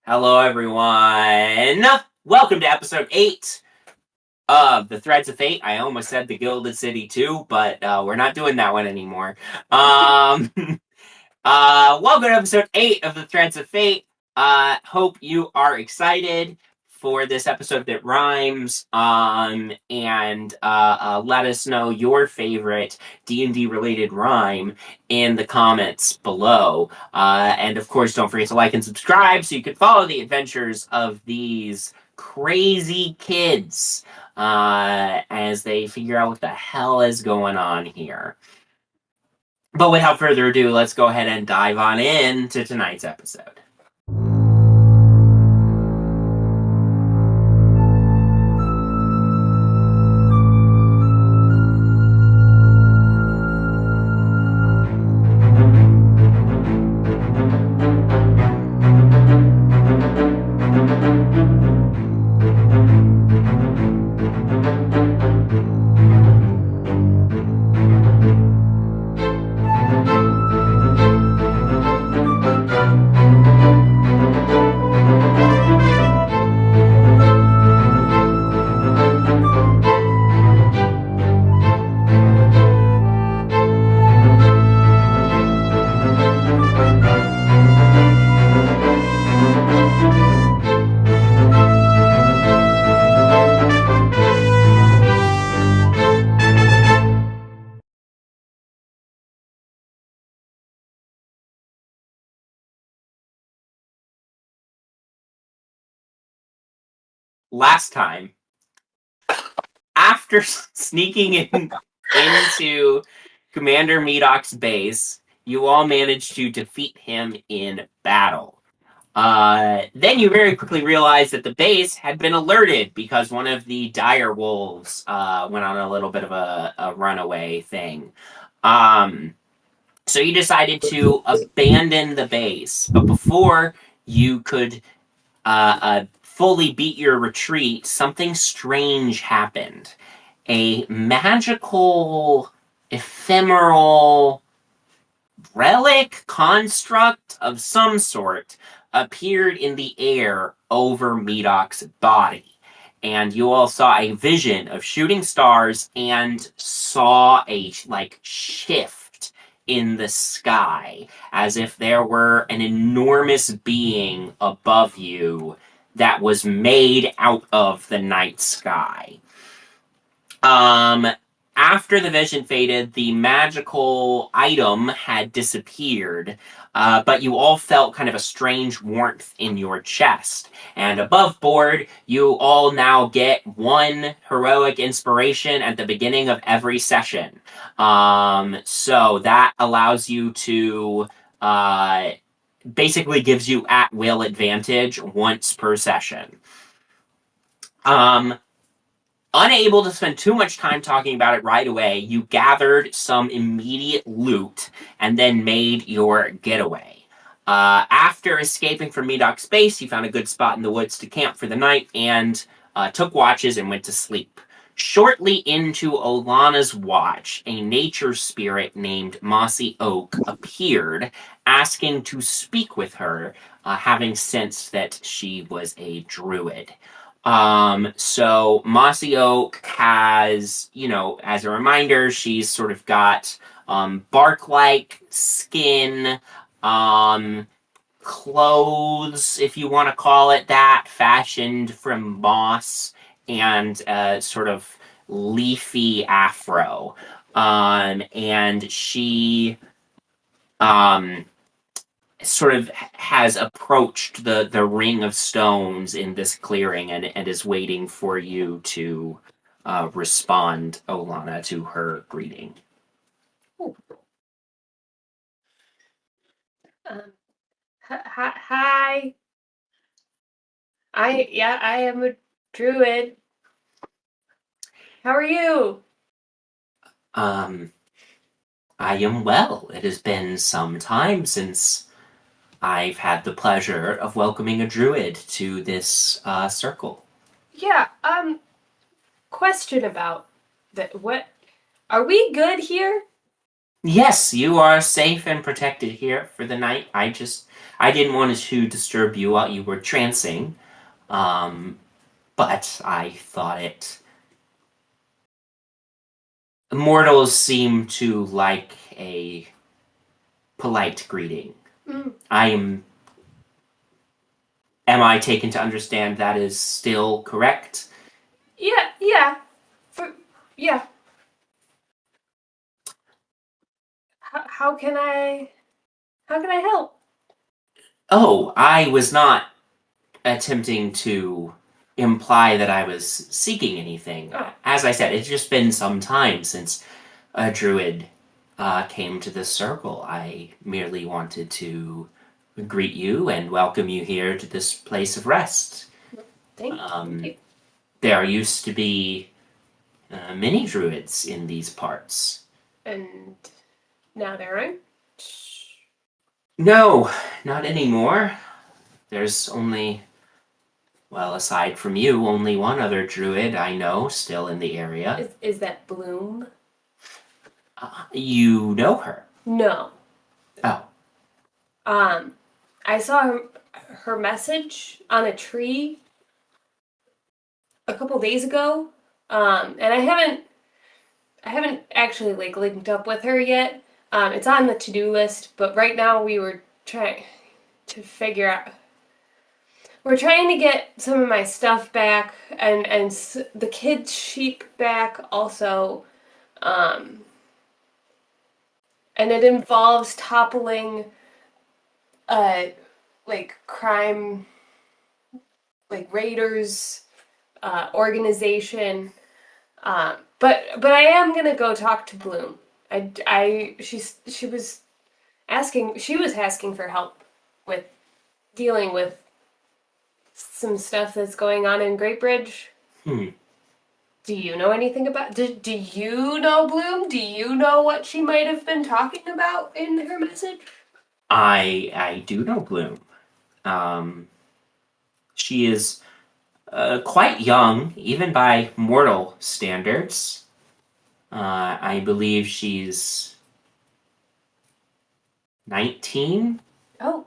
Hello, everyone. Welcome to episode 8 of the Threads of Fate. I almost said the Gilded City too, but we're not doing that one anymore. Um, welcome to episode 8 of the Threads of Fate. Hope you are excited for this episode that rhymes. And let us know your favorite D&D related rhyme in the comments below. And of course, don't forget to like and subscribe so you can follow the adventures of these crazy kids as they figure out what the hell is going on here. But without further ado, let's go ahead and dive on into tonight's episode. Last time, after sneaking into Commander Medoc's base, you all managed to defeat him in battle. Then you very quickly realized that the base had been alerted because one of the dire wolves went on a little bit of a runaway thing. So you decided to abandon the base, but before you could fully beat your retreat, something strange happened. A magical, ephemeral relic construct of some sort appeared in the air over Medoc's body. And you all saw a vision of shooting stars and saw a shift in the sky, as if there were an enormous being above you that was made out of the night sky. After the vision faded, the magical item had disappeared, but you all felt kind of a strange warmth in your chest. And above board, you all now get 1 heroic inspiration at the beginning of every session. So that allows you to basically gives you at-will advantage once per session. Unable to spend too much time talking about it right away, you gathered some immediate loot and then made your getaway. After escaping from Medoc's base, you found a good spot in the woods to camp for the night and took watches and went to sleep. Shortly into Olana's watch, a nature spirit named Mossy Oak appeared, asking to speak with her, having sensed that she was a druid. So Mossy Oak has, as a reminder, she's sort of got bark-like skin, clothes, if you want to call it that, fashioned from moss, and sort of leafy afro. And she sort of has approached the ring of stones in this clearing and is waiting for you to respond, Olana, to her greeting. Hi. I am a druid. How are you? I am well. It has been some time since I've had the pleasure of welcoming a druid to this circle. Yeah, question about that. What are we good here? Yes, you are safe and protected here for the night. I I didn't want to disturb you while you were trancing, but I thought it. Mortals seem to like a polite greeting. Am I taken to understand that is still correct? Yeah. Yeah. How can I help? Oh, I was not attempting to imply that I was seeking anything. Oh. As I said, it's just been some time since a druid came to this circle. I merely wanted to greet you and welcome you here to this place of rest. Thank you. There used to be many druids in these parts. And now there aren't. No, not anymore. There's only, well, aside from you, only one other druid I know still in the area. Is that Bloom? You know her? No. Oh. I saw her message on a tree a couple days ago. And I haven't actually like linked up with her yet. It's on the to-do list, but right now we were trying to figure out. We're trying to get some of my stuff back and the kids' sheep back also. And it involves toppling like crime, like raiders organization. But I am gonna go talk to Bloom. She was asking for help with dealing with some stuff that's going on in Great Bridge. Do you know anything about? Do you know Bloom? Do you know what she might have been talking about in her message? I do know Bloom. She is quite young, even by mortal standards. I believe she's 19. Oh.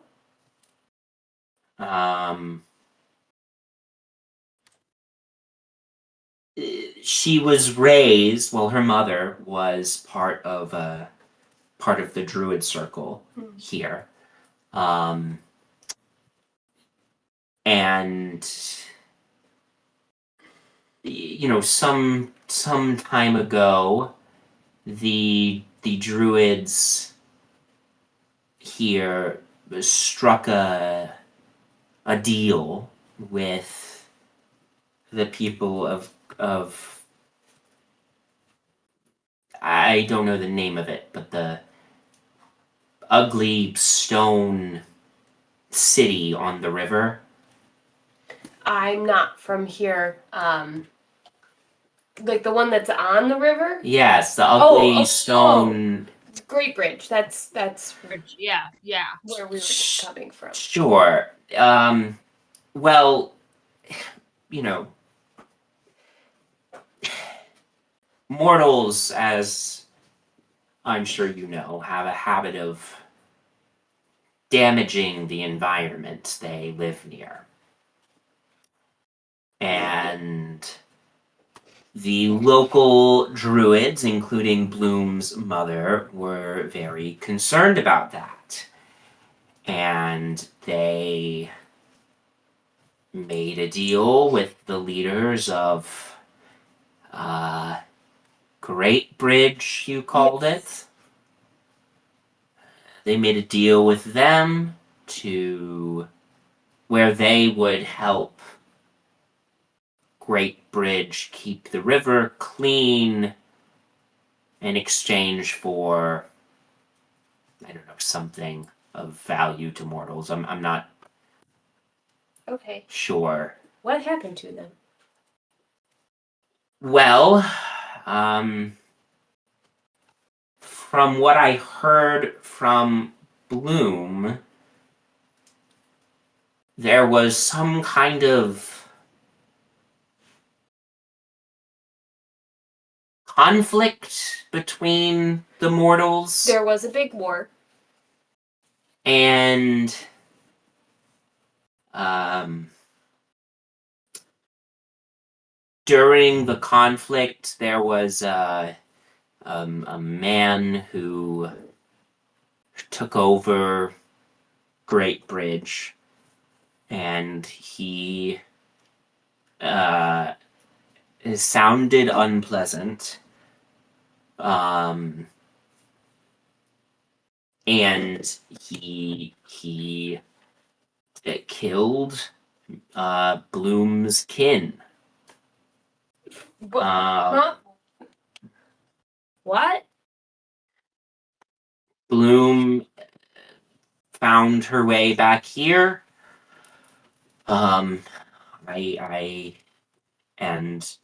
She was raised. Well, her mother was part of the Druid circle here, and some time ago, the Druids here struck a deal with the people of I don't know the name of it, but the ugly stone city on the river. I'm not from here. Like the one that's on the river? Yes, the ugly stone. Great Bridge. That's Bridge. Yeah. where we were just coming from. Sure. Well, you know, mortals, as I'm sure you know, have a habit of damaging the environment they live near. And the local druids, including Bloom's mother, were very concerned about that. And they made a deal with the leaders of Great Bridge, you called it. They made a deal with them to where they would help Great Bridge keep the river clean in exchange for, I don't know, something of value to mortals. I'm not sure. What happened to them? Well, from what I heard from Bloom, there was some kind of conflict between the mortals. There was a big war. And During the conflict, there was a man who took over Great Bridge, and he it sounded unpleasant. And he killed Bloom's kin. Huh? What? Bloom found her way back here. I and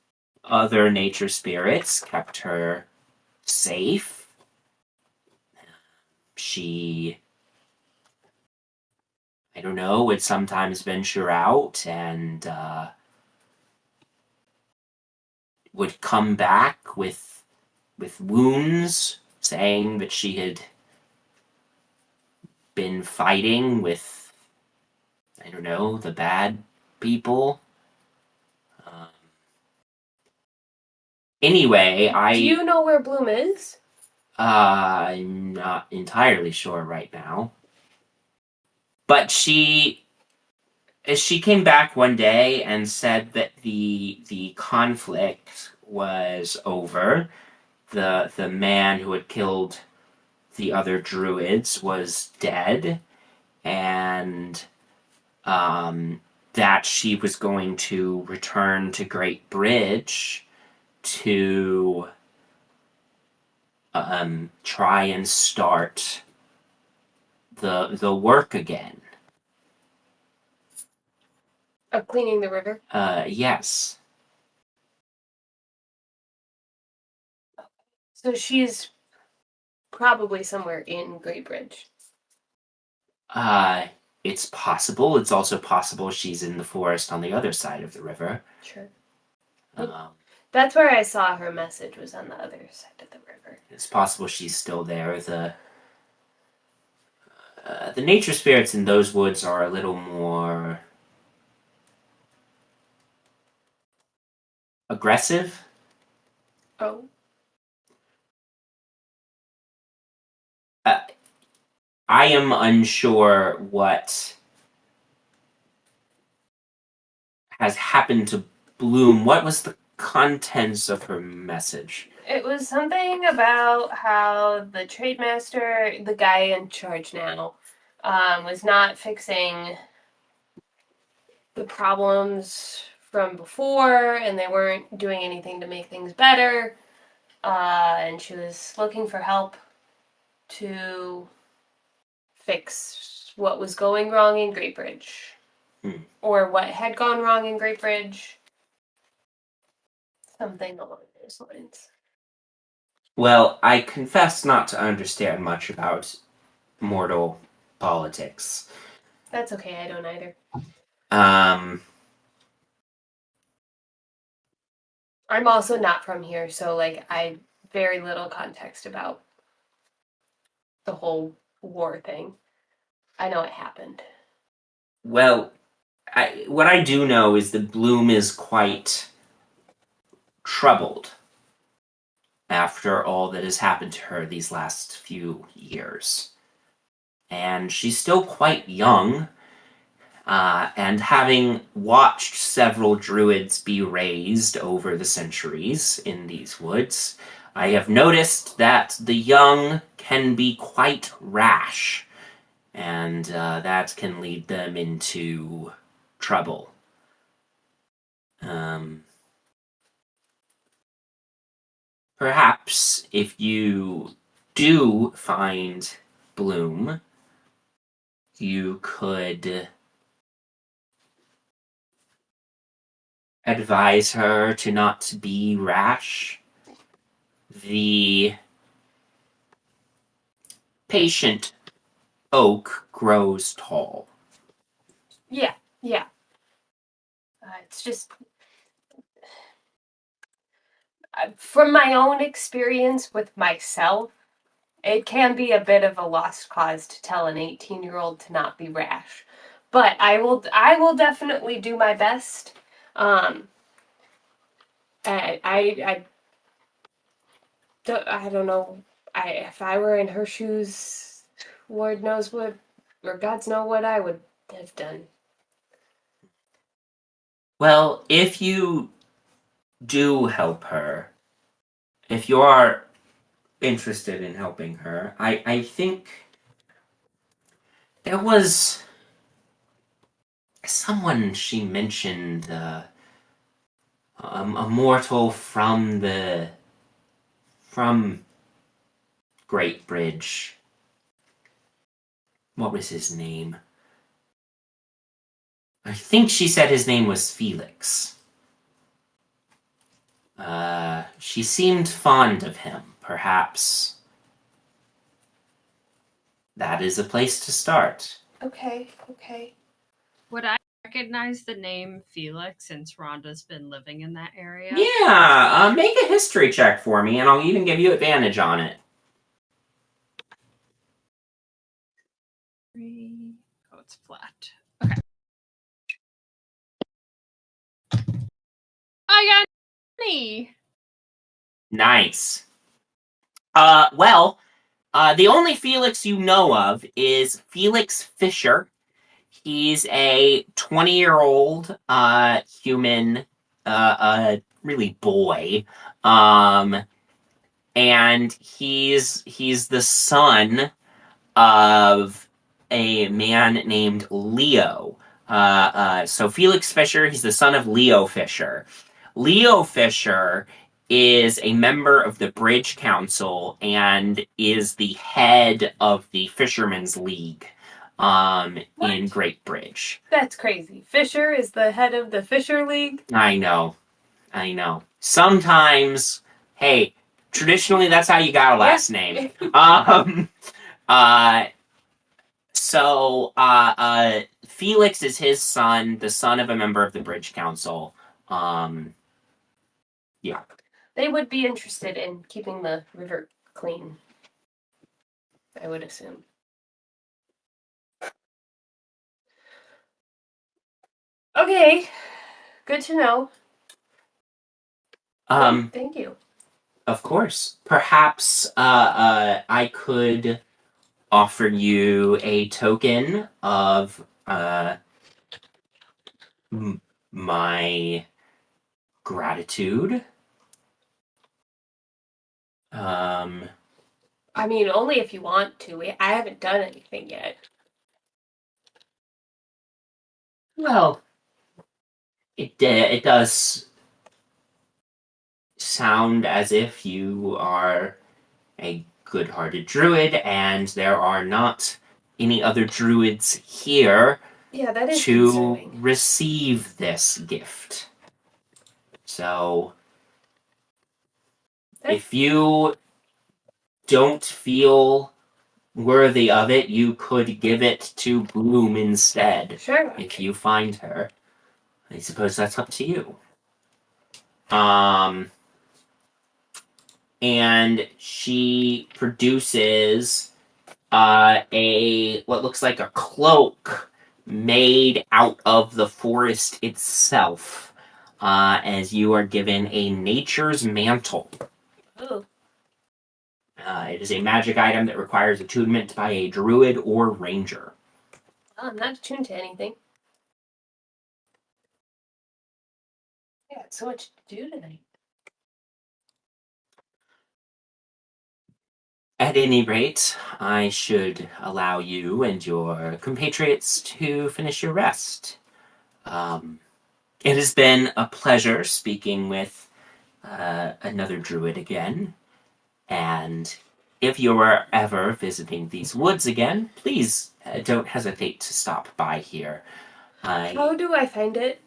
other nature spirits kept her safe. She, I don't know, would sometimes venture out and would come back with wounds, saying that she had been fighting with, I don't know, the bad people. Anyway, Do you know where Bloom is? I'm not entirely sure right now. But she came back one day and said that the conflict was over. The man who had killed the other druids was dead, and that she was going to return to Great Bridge to try and start the work again. Of cleaning the river? Yes. So she's probably somewhere in Great Bridge. It's possible. It's also possible she's in the forest on the other side of the river. Sure. Um, That's where I saw her message, was on the other side of the river. it's possible she's still there. The nature spirits in those woods are a little more aggressive. Oh. I am unsure what has happened to Bloom. What was the contents of her message? It was something about how the trade master, the guy in charge now, was not fixing the problems from before, and they weren't doing anything to make things better. And she was looking for help to fix what was going wrong in Great Bridge. Or what had gone wrong in Great Bridge. Something along those lines. Well, I confess not to understand much about mortal politics. That's okay, I don't either. I'm also not from here, so I very little context about the whole war thing. I know it happened. Well, what I do know is that Bloom is quite troubled after all that has happened to her these last few years. And she's still quite young, and having watched several druids be raised over the centuries in these woods, I have noticed that the young can be quite rash, and that can lead them into trouble. Perhaps if you do find Bloom, you could advise her to not be rash. The patient oak grows tall. Yeah. It's just from my own experience with myself, it can be a bit of a lost cause to tell an 18-year-old to not be rash. But I will definitely do my best. I don't know. If I were in her shoes, Lord knows what, or gods know what I would have done. Well, if you do help her, if you are interested in helping her, I think there was someone she mentioned, a mortal from Great Bridge. What was his name? I think she said his name was Felix. She seemed fond of him. Perhaps that is a place to start. Okay. Would I recognize the name Felix since Rhonda's been living in that area? Yeah, make a history check for me, and I'll even give you advantage on it. 3. Oh, it's flat. Okay. I got 20. Nice. Well, the only Felix you know of is Felix Fisher. He's a 20-year-old human, really boy, and he's the son of a man named Leo. So Felix Fisher, he's the son of Leo Fisher. Leo Fisher is a member of the Bridge Council and is the head of the Fishermen's League in Great Bridge. That's crazy. Fisher is the head of the Fisher League. I know. Sometimes, hey, traditionally that's how you got a last name. Felix is his son, the son of a member of the Bridge Council. Yeah. They would be interested in keeping the river clean, I would assume. Okay. Good to know. Thank you. Of course. Perhaps I could offer you a token of my gratitude. I mean, only if you want to. I haven't done anything yet. Well, it does sound as if you are a good-hearted druid, and there are not any other druids here Yeah, that is to concerning. receive this gift. So, if you don't feel worthy of it, you could give it to Bloom instead. Sure. If you find her. I suppose that's up to you. And she produces what looks like a cloak made out of the forest itself, as you are given a nature's mantle. Oh. It is a magic item that requires attunement by a druid or ranger. Oh, I'm not attuned to anything. I got so much to do tonight. At any rate, I should allow you and your compatriots to finish your rest. It has been a pleasure speaking with another druid again, and if you are ever visiting these woods again, please don't hesitate to stop by here. How do I find it?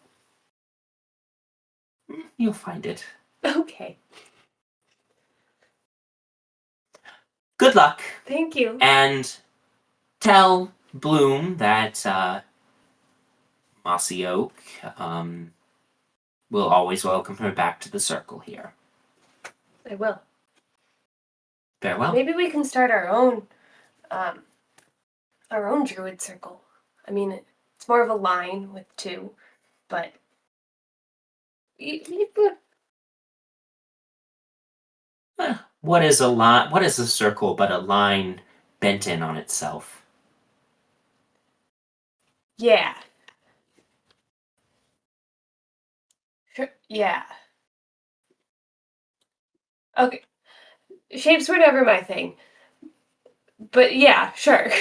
You'll find it. Okay. Good luck. Thank you. And tell Bloom that Mossy Oak will always welcome her back to the circle here. I will. Farewell. Maybe we can start our own druid circle. I mean, it's It's more of a line with two, but What is a line? What is a circle but a line bent in on itself? yeah. Sure. Yeah. Okay. Shapes were never my thing. But yeah, sure.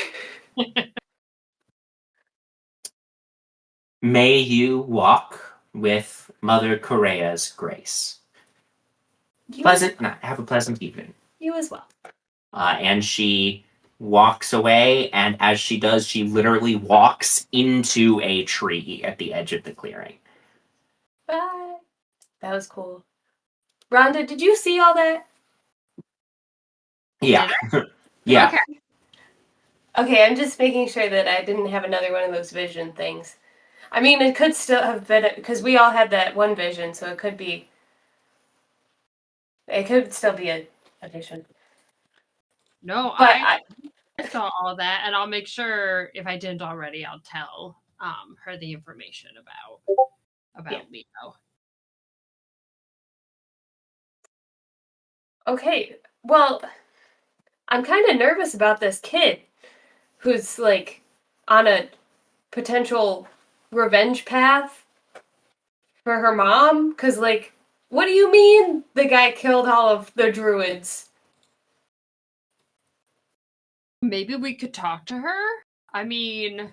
May you walk with Mother Correa's grace. Have a pleasant evening. You as well. And she walks away, and as she does, she literally walks into a tree at the edge of the clearing. Bye. That was cool. Rhonda, did you see all that? Yeah. Yeah. Okay. Okay, I'm just making sure that I didn't have another one of those vision things. I mean, it could still have been, because we all had that one vision, so it could still be a vision. No, But I saw all that, and I'll make sure if I didn't already, I'll tell her the information about Yeah. Leo. Okay, well, I'm kind of nervous about this kid who's like on a potential revenge path for her mom, because like, what do you mean the guy killed all of the druids? Maybe we could talk to her. I mean,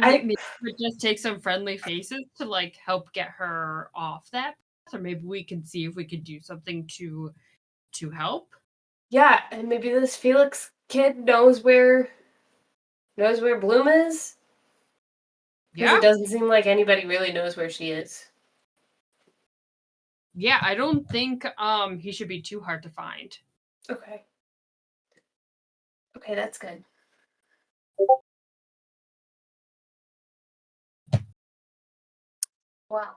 I maybe we just take some friendly faces to like help get her off that path, or maybe we can see if we could do something to help. Yeah, and maybe this Felix kid knows where Bloom is, because Yeah, it doesn't seem like anybody really knows where she is. yeah. I don't think he should be too hard to find. Okay. Okay, that's good. Wow.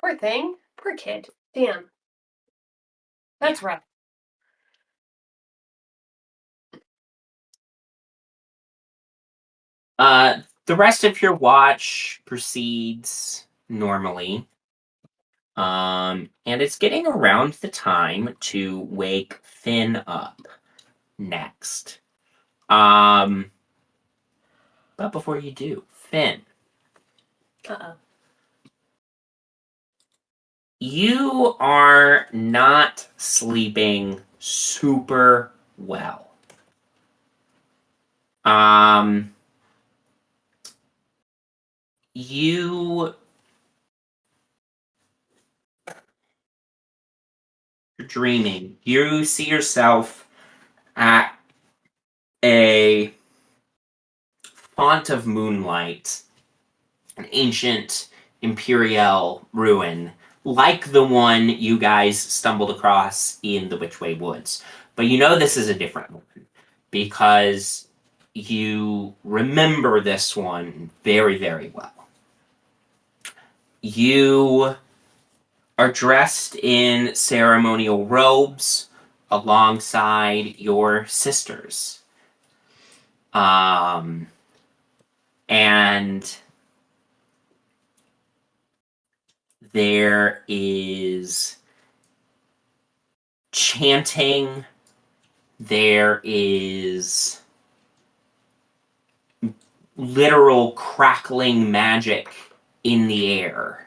Poor thing. Poor kid. Damn. That's rough. The rest of your watch proceeds normally. And it's getting around the time to wake Fyn up next. But before you do, Fyn, Uh-oh. you are not sleeping super well. You're dreaming. You see yourself at a font of moonlight, an ancient imperial ruin, like the one you guys stumbled across in the Witchway Woods. But you know this is a different one because you remember this one very, very well. You are dressed in ceremonial robes alongside your sisters. And there is chanting, there is literal crackling magic in the air.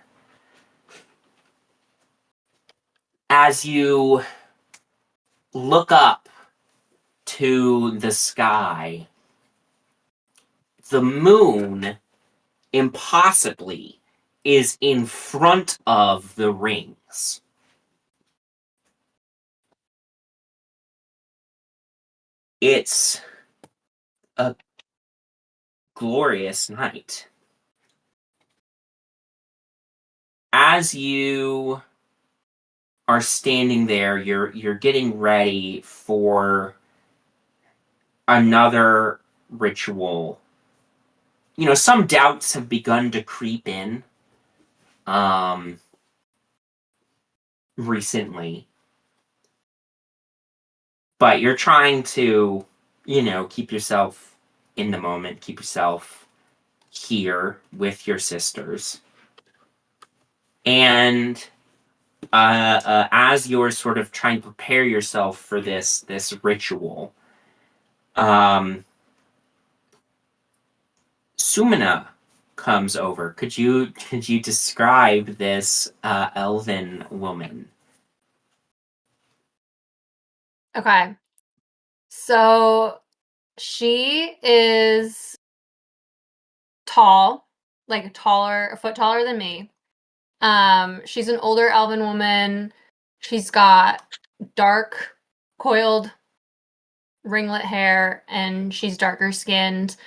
As you look up to the sky, the moon impossibly is in front of the rings. It's a glorious night. As you are standing there, you're getting ready for another ritual. You know, some doubts have begun to creep in recently. But you're trying to keep yourself in the moment, keep yourself here with your sisters. And as you're sort of trying to prepare yourself for this ritual, Sumina comes over. Could you describe this elven woman? Okay. So she is tall, like a foot taller than me. She's an older elven woman. She's got dark, coiled ringlet hair, and she's darker skinned.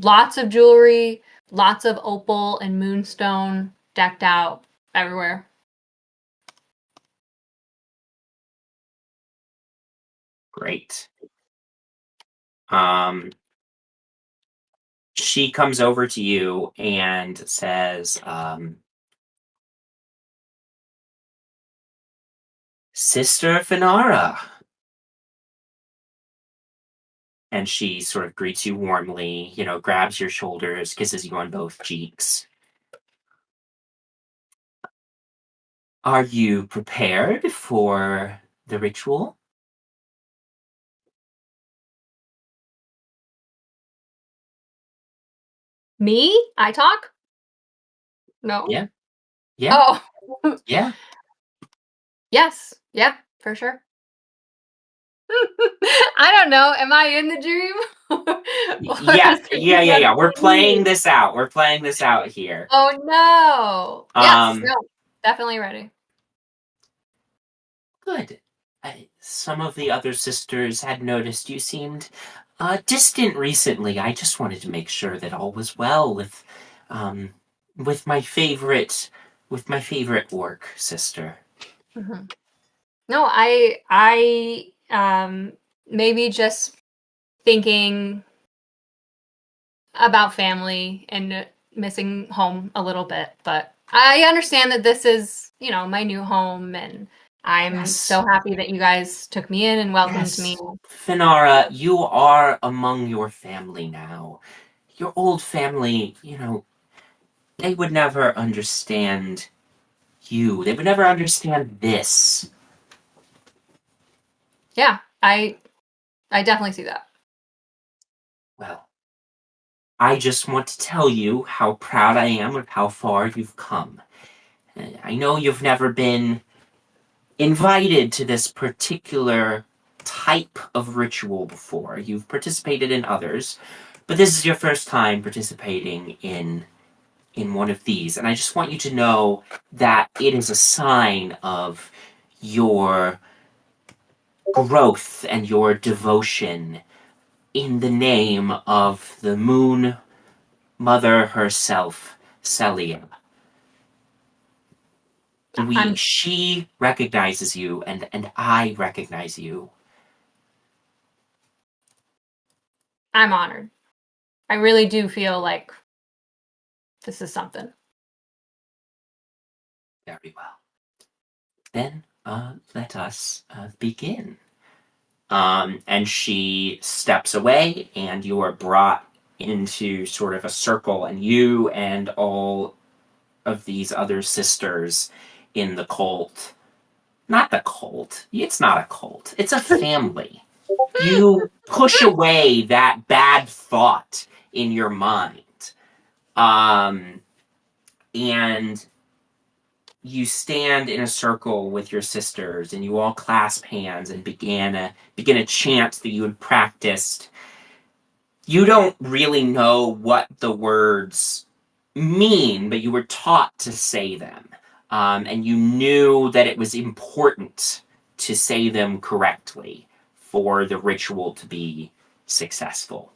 Lots of jewelry, lots of opal and moonstone decked out everywhere. Great. She comes over to you and says, Sister Finara. And she sort of greets you warmly, grabs your shoulders, kisses you on both cheeks. Are you prepared for the ritual? Me? I talk? No. Yeah. Oh. Yeah. Yes. Yep, for sure. I don't know. Am I in the dream? Yeah. We're playing this out. We're playing this out here. Oh no. Yes, no. Definitely ready. Good. Some of the other sisters had noticed you seemed distant recently. I just wanted to make sure that all was well with my favorite orc sister. Mm-hmm. No, I maybe just thinking about family and missing home a little bit, but I understand that this is, my new home, and I'm so happy that you guys took me in and welcomed me. Finara, you are among your family now. Your old family, they would never understand you. They would never understand this. Yeah, I definitely see that. Well, I just want to tell you how proud I am of how far you've come. I know you've never been invited to this particular type of ritual before. You've participated in others, but this is your first time participating in one of these. And I just want you to know that it is a sign of your growth and your devotion in the name of the Moon Mother herself, Celia. She recognizes you, and I recognize you. I'm honored. I really do feel like this is something. Very well. Then, let us begin. And she steps away, and you are brought into sort of a circle, and you and all of these other sisters in the cult. Not the cult. It's not a cult. It's a family. You push away that bad thought in your mind. And you stand in a circle with your sisters, and you all clasp hands and begin a chant that you had practiced. You don't really know what the words mean, but you were taught to say them. And you knew that it was important to say them correctly for the ritual to be successful.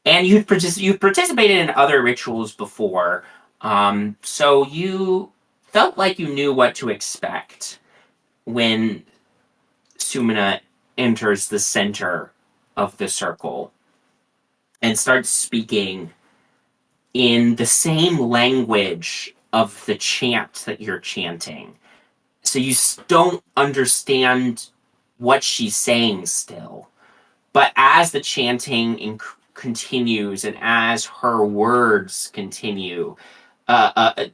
And you've participated in other rituals before, so you felt like you knew what to expect when Sumina enters the center of the circle and starts speaking in the same language of the chant that you're chanting. So you don't understand what she's saying still, But as the chanting continues and as her words continue, a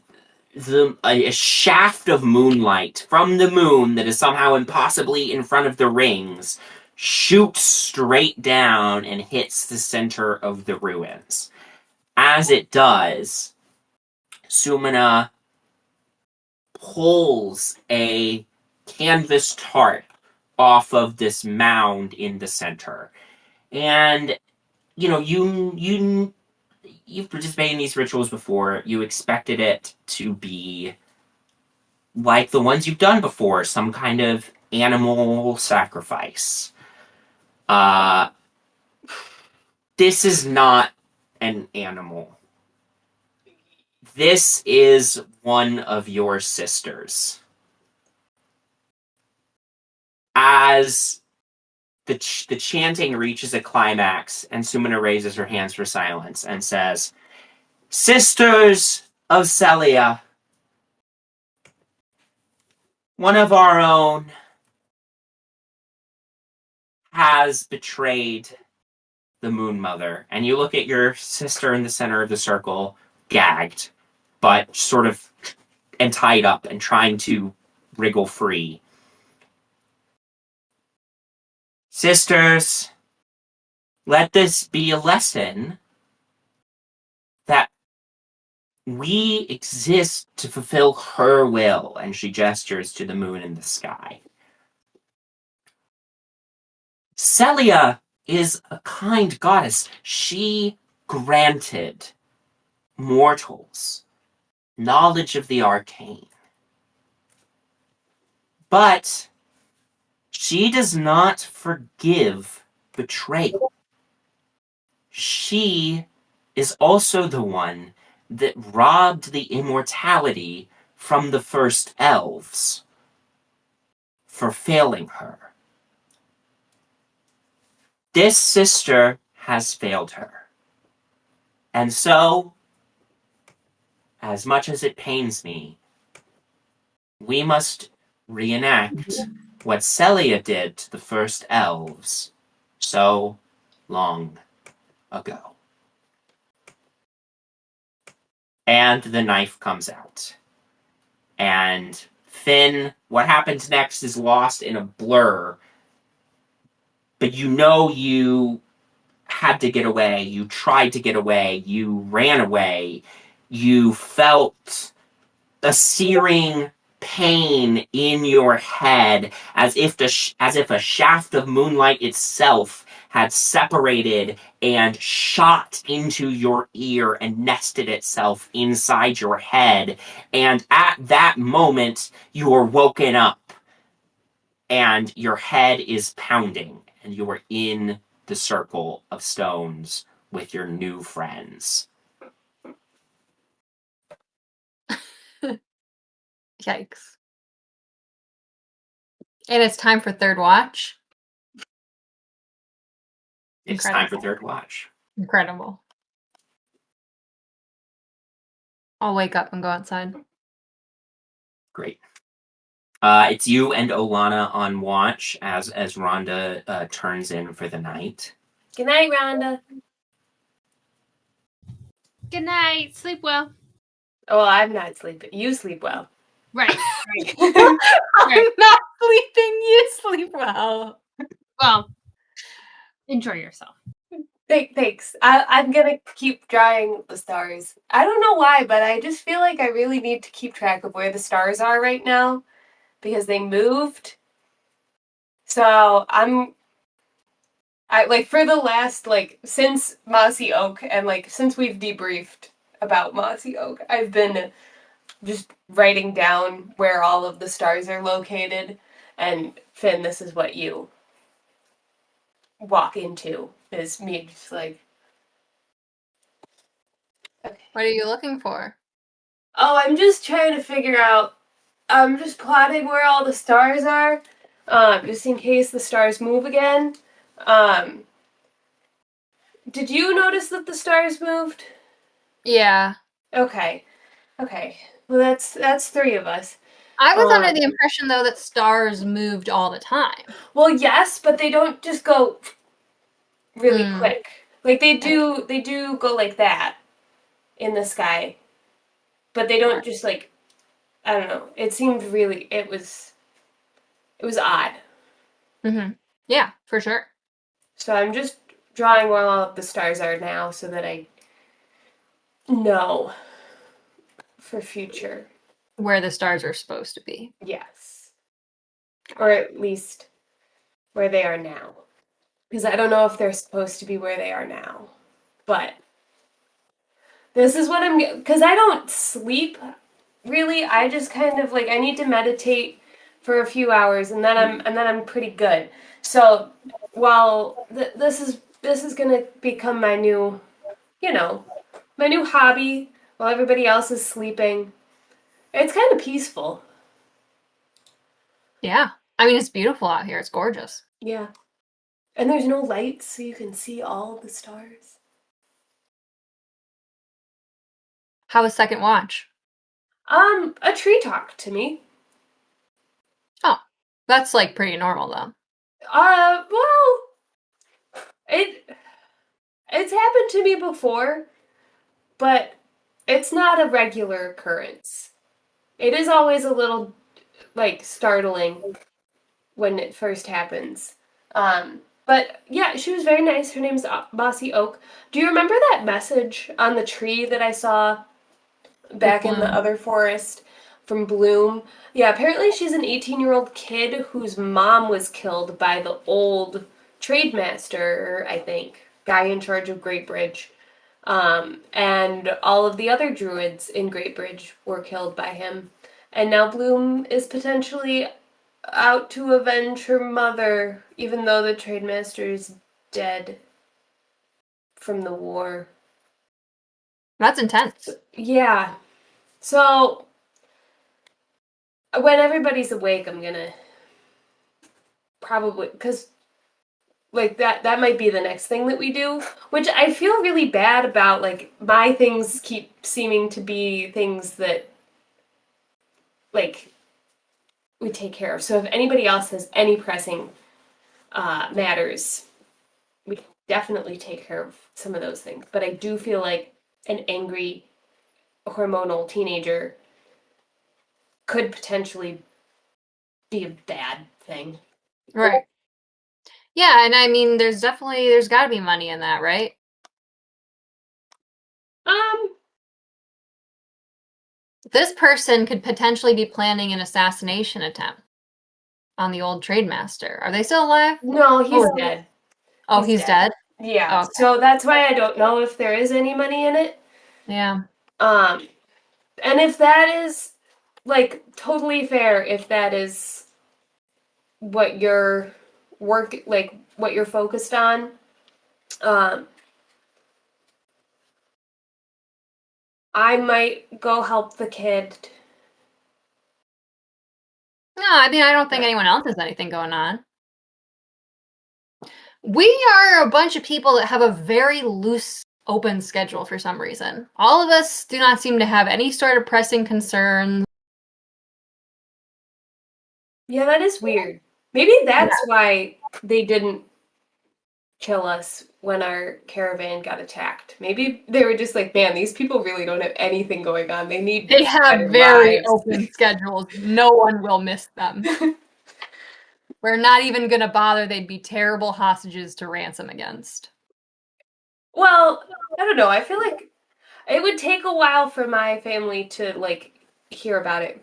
shaft of moonlight from the moon that is somehow impossibly in front of the rings shoots straight down and hits the center of the ruins. As it does, Sumina pulls a canvas tarp off of this mound in the center. And, you've participated in these rituals before. You expected it to be like the ones you've done before, some kind of animal sacrifice. This is not an animal. This is one of your sisters. As the chanting reaches a climax, and Sumina raises her hands for silence and says, "Sisters of Celia, one of our own has betrayed the Moon Mother." And you look at your sister in the center of the circle, gagged, but sort of and tied up and trying to wriggle free. "Sisters, let this be a lesson that we exist to fulfill her will." And she gestures to the moon in the sky. "Celia is a kind goddess. She granted mortals knowledge of the arcane. But she does not forgive betrayal. She is also the one that robbed the immortality from the first elves for failing her. This sister has failed her. And so, as much as it pains me, we must reenact what Celia did to the first elves so long ago." And the knife comes out. And Fyn, what happens next is lost in a blur. But you had to get away. You tried to get away. You ran away. You felt a searing pain in your head, as if a shaft of moonlight itself had separated and shot into your ear and nested itself inside your head. And at that moment, you are woken up and your head is pounding and you are in the circle of stones with your new friends. Yikes. And it's time for third watch. It's time for third watch. Incredible. I'll wake up and go outside. Great. It's you and Olana on watch as Rhonda turns in for the night. Good night, Rhonda. Good night. Sleep well. Oh, well, I'm not sleeping. You sleep well. Right. I'm not sleeping. You sleep well. Well, enjoy yourself. Thanks. I'm gonna keep drawing the stars. I don't know why, but I just feel like I really need to keep track of where the stars are right now because they moved. So I like for the last since Mossy Oak and since we've debriefed about Mossy Oak, I've been just writing down where all of the stars are located. And Fyn, this is what you walk into, is me just like, okay. What are you looking for? Oh, I'm just trying to figure out, I'm just plotting where all the stars are, just in case the stars move again. Did you notice that the stars moved? Yeah. Okay. Well, that's three of us. I was under the impression, though, that stars moved all the time. Well, yes, but they don't just go really quick. Like they do go like that in the sky, but they don't just like, I don't know. It seemed really, it was odd. Mm-hmm. Yeah, for sure. So I'm just drawing where all of the stars are now so that I know for future. Where the stars are supposed to be. Yes. Or at least where they are now. Because I don't know if they're supposed to be where they are now. But this is what I'm, because I don't sleep really. I just kind of like, I need to meditate for a few hours and then I'm pretty good. So while this is going to become my new, my new hobby while everybody else is sleeping. It's kind of peaceful. Yeah. I mean, it's beautiful out here. It's gorgeous. Yeah. And there's no lights, so you can see all the stars. How was second watch? A tree talked to me. Oh, that's like pretty normal though. Well, it's happened to me before, but it's not a regular occurrence. It is always a little, like, startling when it first happens. But yeah, she was very nice. Her name's Bossy Oak. Do you remember that message on the tree that I saw back in the other forest from Bloom? Yeah, apparently she's an 18-year-old kid whose mom was killed by the old trade master, I think, guy in charge of Great Bridge. And all of the other druids in Great Bridge were killed by him. And now Bloom is potentially out to avenge her mother, even though the trade master is dead from the war. That's intense. Yeah. So when everybody's awake, I'm gonna probably, because like that might be the next thing that we do, which I feel really bad about. Like my things keep seeming to be things that like we take care of. So if anybody else has any pressing matters, we can definitely take care of some of those things. But I do feel like an angry hormonal teenager could potentially be a bad thing. Right. Yeah, and I mean, there's got to be money in that, right? This person could potentially be planning an assassination attempt on the old trade master. Are they still alive? No, he's dead. Oh, he's dead? Yeah. Okay. So that's why I don't know if there is any money in it. Yeah. And if that is like totally fair, if that is what your work, like what you're focused on, I might go help the kid. No, I mean, I don't think anyone else has anything going on. We are a bunch of people that have a very loose, open schedule for some reason. All of us do not seem to have any sort of pressing concerns. Yeah, that is weird. Maybe that's why they didn't kill us when our caravan got attacked. Maybe they were just like, man, these people really don't have anything going on. They have better very lives." open schedules. No one will miss them. We're not even going to bother. They'd be terrible hostages to ransom against. Well, I don't know. I feel like it would take a while for my family to like hear about it.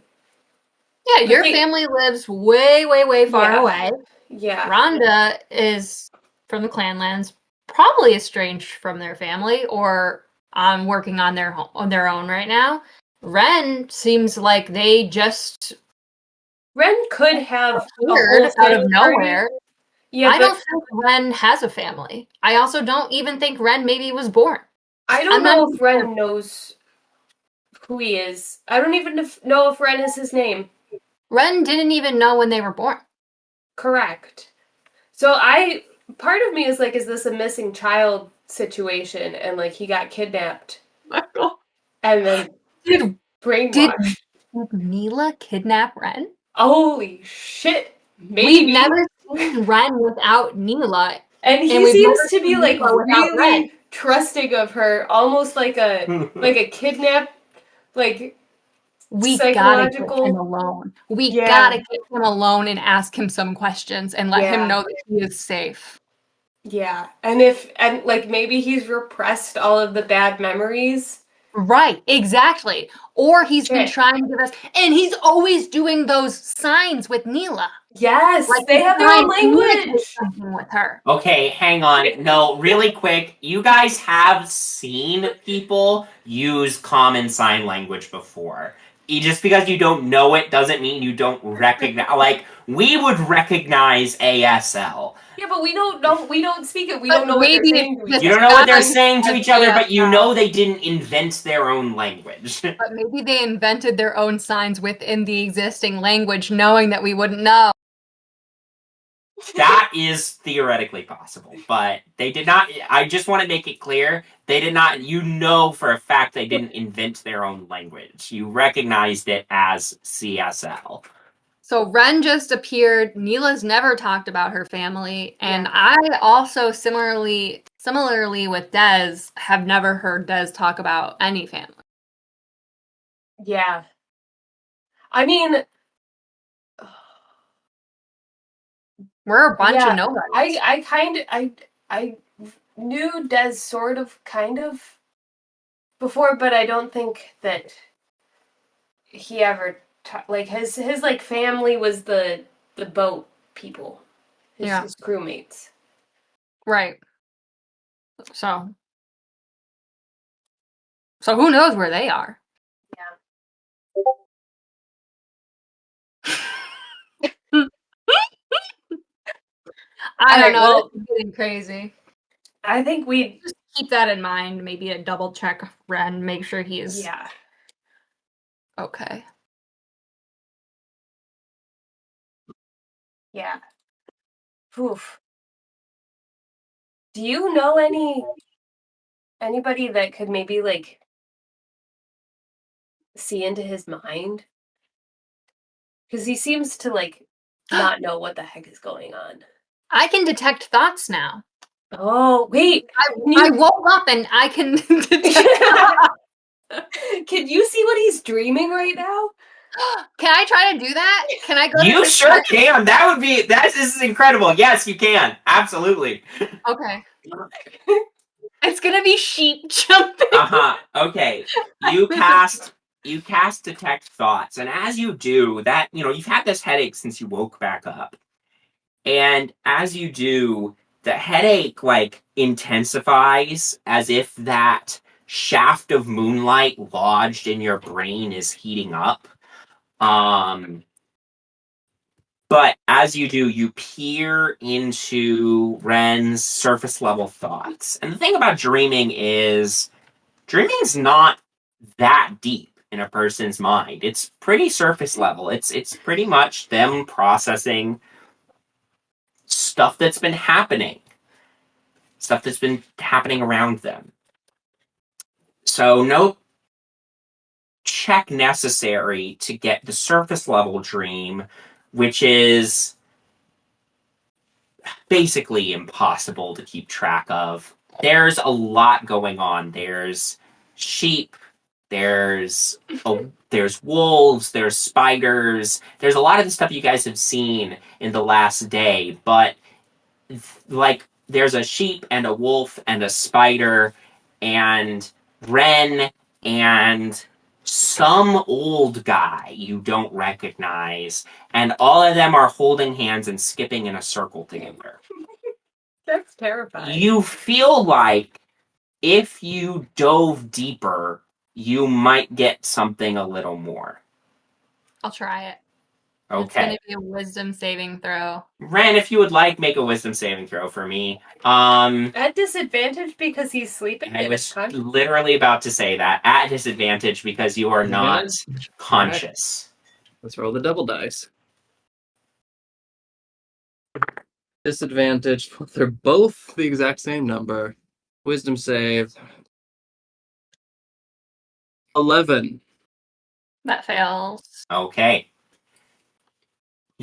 Yeah, your family lives way, way, way far away. Yeah. Rhonda is from the Clanlands, probably estranged from their family or working on their own right now. Wren seems like they just Wren could have appeared out of nowhere. Yeah, I don't think Wren has a family. I also don't even think Wren maybe was born. I don't know if Wren knows who he is. I don't even know if Wren is his name. Wren didn't even know when they were born. Correct. So part of me is like, is this a missing child situation? And like he got kidnapped. And then brainwashed. Did Neela kidnap Wren? Holy shit. Maybe. We've never seen Wren without Neela And he we've seems never to be seen like Neela without Wren. really trusting of her, almost like a kidnap, like We gotta get him psychological. alone. We Yeah. gotta get him alone and ask him some questions and let him Yeah. know that he is safe. Yeah, and like maybe he's repressed all of the bad memories. Right, exactly. Or he's been Shit. trying to give us, and he's always doing those signs with Neela. Yes, Like they he's have their trying own to communicate language. something with her. Okay, hang on. No, really quick. You guys have seen people use common sign language before. Just because you don't know it doesn't mean you don't recognize. Like, we would recognize ASL. Yeah, but we don't know. We don't speak it. We But don't know what they're maybe saying to it's each You other. don't know what they're Guys, saying to each other, but you ASL. know they didn't invent their own language. But maybe they invented their own signs within the existing language, knowing that we wouldn't know. That is theoretically possible, but they did not. I just want to make it clear they did not. You know for a fact they didn't invent their own language. You recognized it as CSL. So Wren just appeared. Neela's never talked about her family, and Yeah. I also similarly with Des have never heard Des talk about any family. Yeah. I mean, We're a bunch yeah, of nobodies. I knew Des sort of, kind of before, but I don't think that he ever like his like family was the boat people, his crewmates. Right. So who knows where they are? I don't Alright, know. well, This is getting crazy. I think we Just keep that in mind. Maybe a double check Wren, make sure he is okay. Yeah. Oof. Do you know anybody that could maybe like see into his mind? Because he seems to like not know what the heck is going on. I can detect thoughts now. Oh wait, I woke up and I can detect thoughts. Can you see what he's dreaming right now? Can I try to do that? Can I go to You his sure head? can. This is incredible. Yes, you can. Absolutely. Okay. It's gonna be sheep jumping. Okay. You cast detect thoughts, and as you do that, you've had this headache since you woke back up. And as you do, the headache like intensifies as if that shaft of moonlight lodged in your brain is heating up. But as you do, you peer into Wren's surface level thoughts. And the thing about dreaming's not that deep in a person's mind. It's pretty surface level. It's pretty much them processing stuff that's been happening. Stuff that's been happening around them. So no check necessary to get the surface level dream, which is basically impossible to keep track of. There's a lot going on. There's sheep, there's wolves, there's spiders. There's a lot of the stuff you guys have seen in the last day, but like there's a sheep and a wolf and a spider and Wren and some old guy you don't recognize, and all of them are holding hands and skipping in a circle together. That's terrifying. You feel like if you dove deeper, you might get something a little more. I'll try it. It's Okay. gonna be a wisdom saving throw. Wren, if you would like, make a wisdom saving throw for me. At disadvantage because he's sleeping. I was literally about to say that. At disadvantage because you are not conscious. Let's roll the double dice. Disadvantage. They're both the exact same number. Wisdom save. 11. That fails. Okay.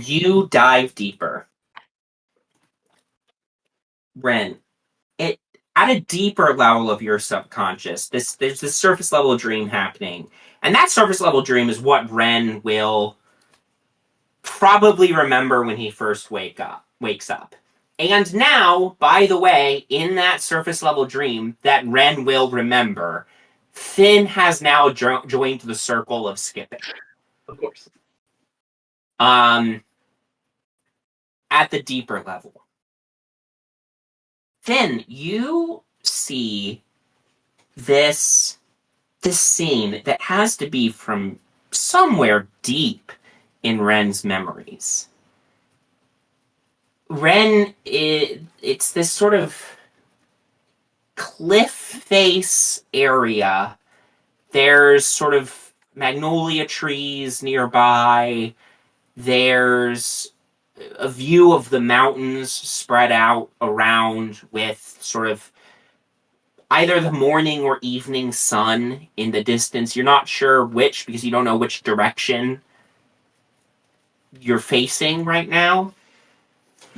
You dive deeper. Wren, it at a deeper level of your subconscious, there's this surface level dream happening. And that surface level dream is what Wren will probably remember when he first wakes up. And now, by the way, in that surface level dream that Wren will remember, Fyn has now joined the circle of skipping. Of course. At the deeper level. Fyn, you see this scene that has to be from somewhere deep in Wren's memories. Wren, it's this sort of cliff face area. There's sort of magnolia trees nearby. There's a view of the mountains spread out around with sort of either the morning or evening sun in the distance. You're not sure which because you don't know which direction you're facing right now.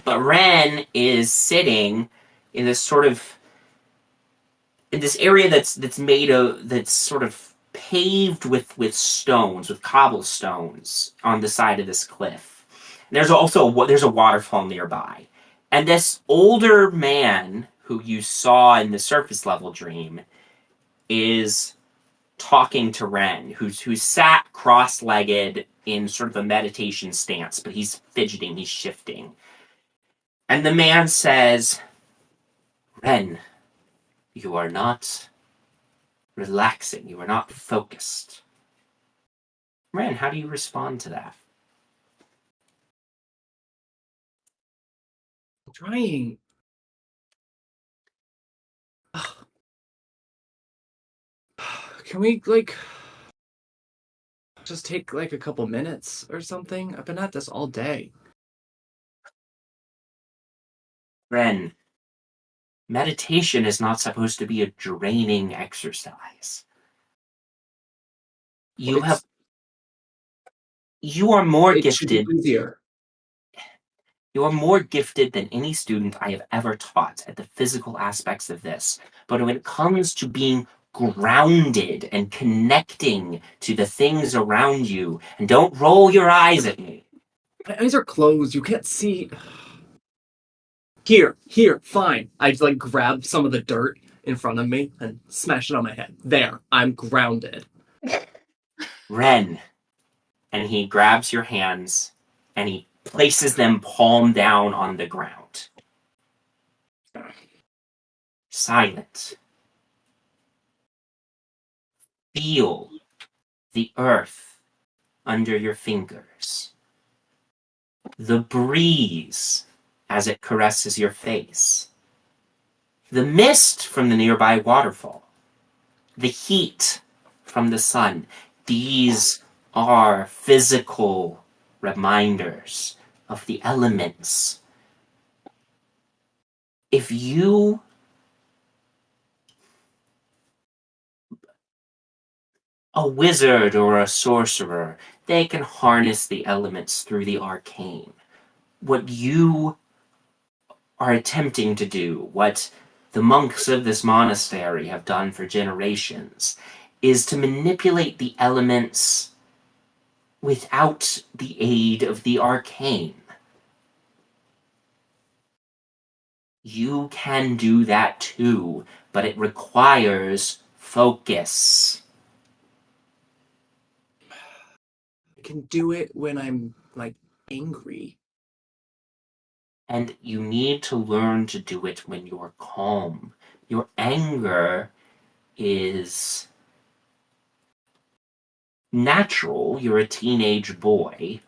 But Wren is sitting in this sort of in this area that's made of that's sort of paved with stones, with cobblestones on the side of this cliff. And there's a waterfall nearby, and this older man who you saw in the surface level dream is talking to Wren, who's sat cross-legged in sort of a meditation stance, but he's fidgeting, he's shifting. And the man says, Wren, you are not relaxing. You are not focused. Wren, how do you respond to that? I'm trying. Can we, just take, a couple minutes or something? I've been at this all day. Wren, meditation is not supposed to be a draining exercise. You are more It should be gifted. easier. You are more gifted than any student I have ever taught at the physical aspects of this. But when it comes to being grounded and connecting to the things around you, and don't roll your eyes at me. My eyes are closed. You can't see. Here, fine. I just, grab some of the dirt in front of me and smash it on my head. There, I'm grounded. Wren. And he grabs your hands and he places them palm down on the ground. Silent. Feel the earth under your fingers. The breeze as it caresses your face. The mist from the nearby waterfall. The heat from the sun. These are physical reminders of the elements. If you a wizard or a sorcerer, they can harness the elements through the arcane. What you are attempting to do, what the monks of this monastery have done for generations, is to manipulate the elements without the aid of the arcane. You can do that too, but it requires focus. I can do it when I'm, angry. And you need to learn to do it when you're calm. Your anger is natural. You're a teenage boy,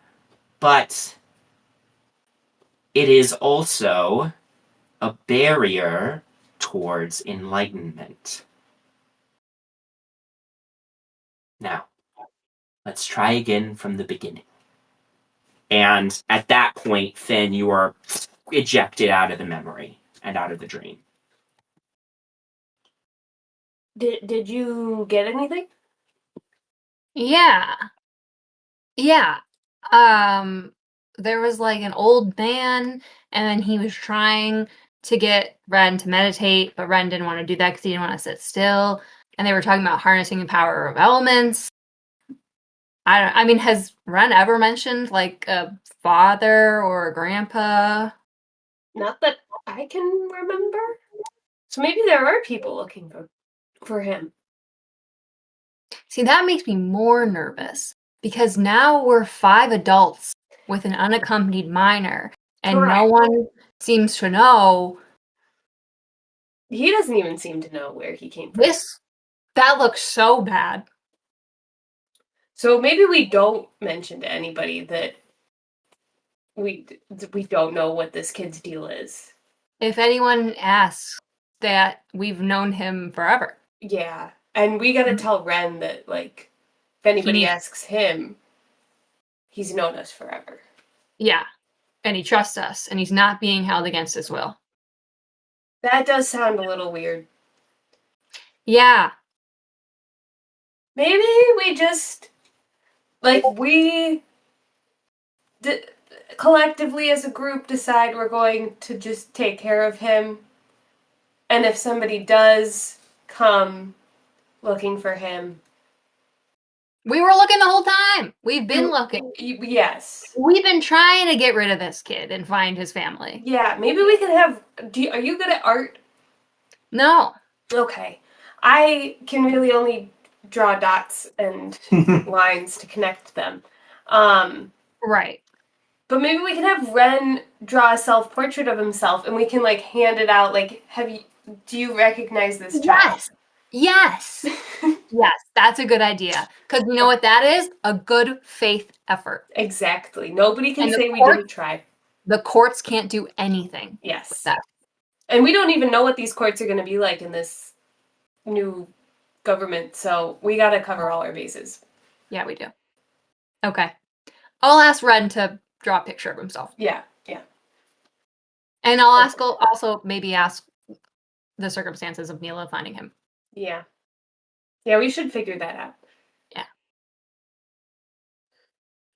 but it is also a barrier towards enlightenment. Now, let's try again from the beginning. And at that point, Fyn, you are ejected out of the memory and out of the dream. Did you get anything? Yeah. Yeah. There was an old man, and then he was trying to get Wren to meditate, but Wren didn't want to do that because he didn't want to sit still. And they were talking about harnessing the power of elements. I mean, has Wren ever mentioned like a father or a grandpa? Not that I can remember. So maybe there are people looking for him. See, that makes me more nervous because now we're 5 adults with an unaccompanied minor, and no Correct. one seems to know He doesn't even seem to know where he came from. that looks so bad. So maybe we don't mention to anybody that we don't know what this kid's deal is. If anyone asks, that we've known him forever. Yeah. And we gotta tell Wren that, like, if anybody needs- asks him, he's known us forever. Yeah. And he trusts us, and he's not being held against his will. That does sound a little weird. Yeah. Maybe we just, like, collectively as a group decide we're going to just take care of him. And if somebody does come looking for him... We were looking the whole time. We've been looking. Yes. We've been trying to get rid of this kid and find his family. Yeah, maybe we can have... are you good at art? No. Okay. I can really only draw dots and lines to connect them. Right. But maybe we can have Wren draw a self-portrait of himself and we can, like, hand it out, like, do you recognize this child? Yes. Yes, that's a good idea. Because you know what that is? A good faith effort. Exactly. Nobody can And the say we court- didn't try. The courts can't do anything with Yes. that. And we don't even know what these courts are going to be like in this new government, so we got to cover all our bases. Yeah, we do. Okay. I'll ask Wren to draw a picture of himself. Yeah. And I'll also maybe ask the circumstances of Neela finding him. Yeah. Yeah, we should figure that out. Yeah.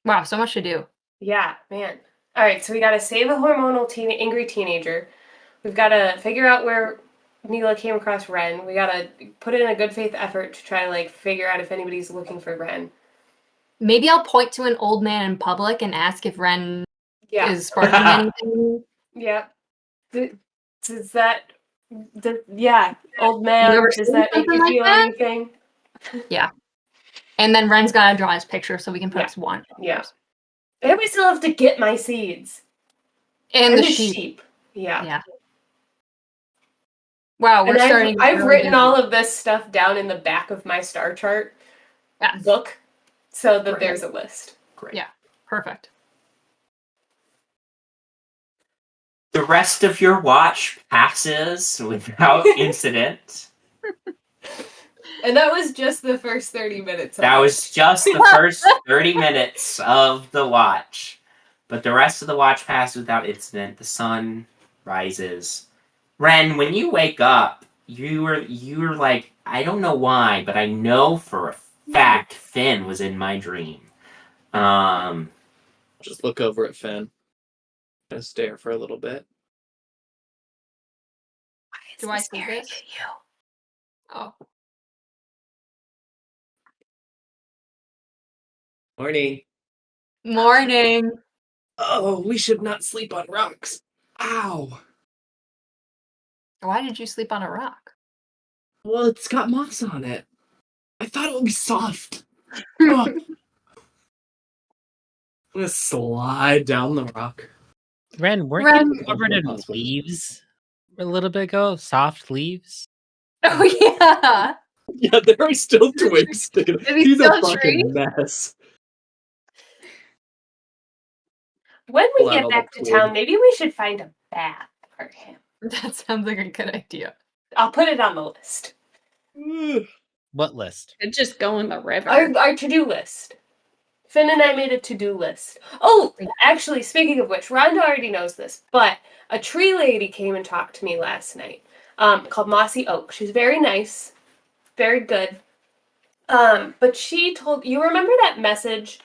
Wow, so much to do. Yeah, man. All right, so we got to save a hormonal angry teenager. We've got to figure out where Neela came across Wren. We got to put in a good faith effort to try to, like, figure out if anybody's looking for Wren. Maybe I'll point to an old man in public and ask if Wren Yeah. is sparking anything. Yeah. Does that... yeah, old man, You ever does seen that make something you like feel that? anything? And then Wren's got to draw his picture so we can put up one. Yeah. And we still have to get my seeds. And the his sheep. Yeah. Yeah. Wow, we're And starting. to get I've really written busy. all of this stuff down in the back of my star chart Yes. book so that Great. there's a list. Great. Yeah. Perfect. The rest of your watch passes without incident. And that was just the first 30 minutes. That was just the first 30 minutes of the watch. But the rest of the watch passed without incident. The sun rises. Wren, when you wake up, you were like, I don't know why, but I know for a fact Fyn was in my dream. Just look over at Fyn. And stare for a little bit. Do I see this? Oh. Morning. Morning. Oh, we should not sleep on rocks. Ow. Why did you sleep on a rock? Well, it's got moss on it. I thought it would be soft. Ugh. I'm gonna slide down the rock. Wren, weren't Wren- you covered in leaves a little bit ago? Soft leaves? Oh, yeah. Yeah, there are still twigs sticking. Is he He's a still a fucking mess. When we Pull out get all back the to twig. town, maybe we should find a bath for him. That sounds like a good idea. I'll put it on the list. What list? Could just go in the river. Our to-do list. Fyn and I made a to-do list. Oh, actually, speaking of which, Rhonda already knows this, but a tree lady came and talked to me last night, called Mossy Oak. She's very nice, very good. But she told, you remember that message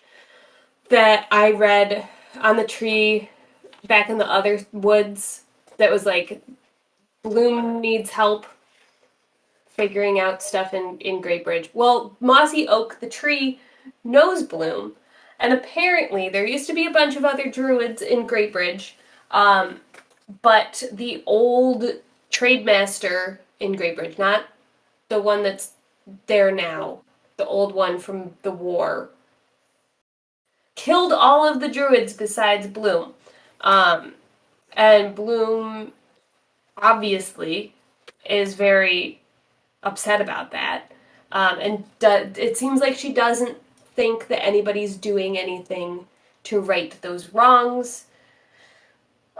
that I read on the tree back in the other woods that was like, Bloom needs help figuring out stuff in Great Bridge. Well, Mossy Oak, the tree, knows Bloom. And apparently, there used to be a bunch of other druids in Great Bridge, but the old trade master in Great Bridge, not the one that's there now, the old one from the war, killed all of the druids besides Bloom. And Bloom, obviously, is very upset about that. It seems like she doesn't think that anybody's doing anything to right those wrongs.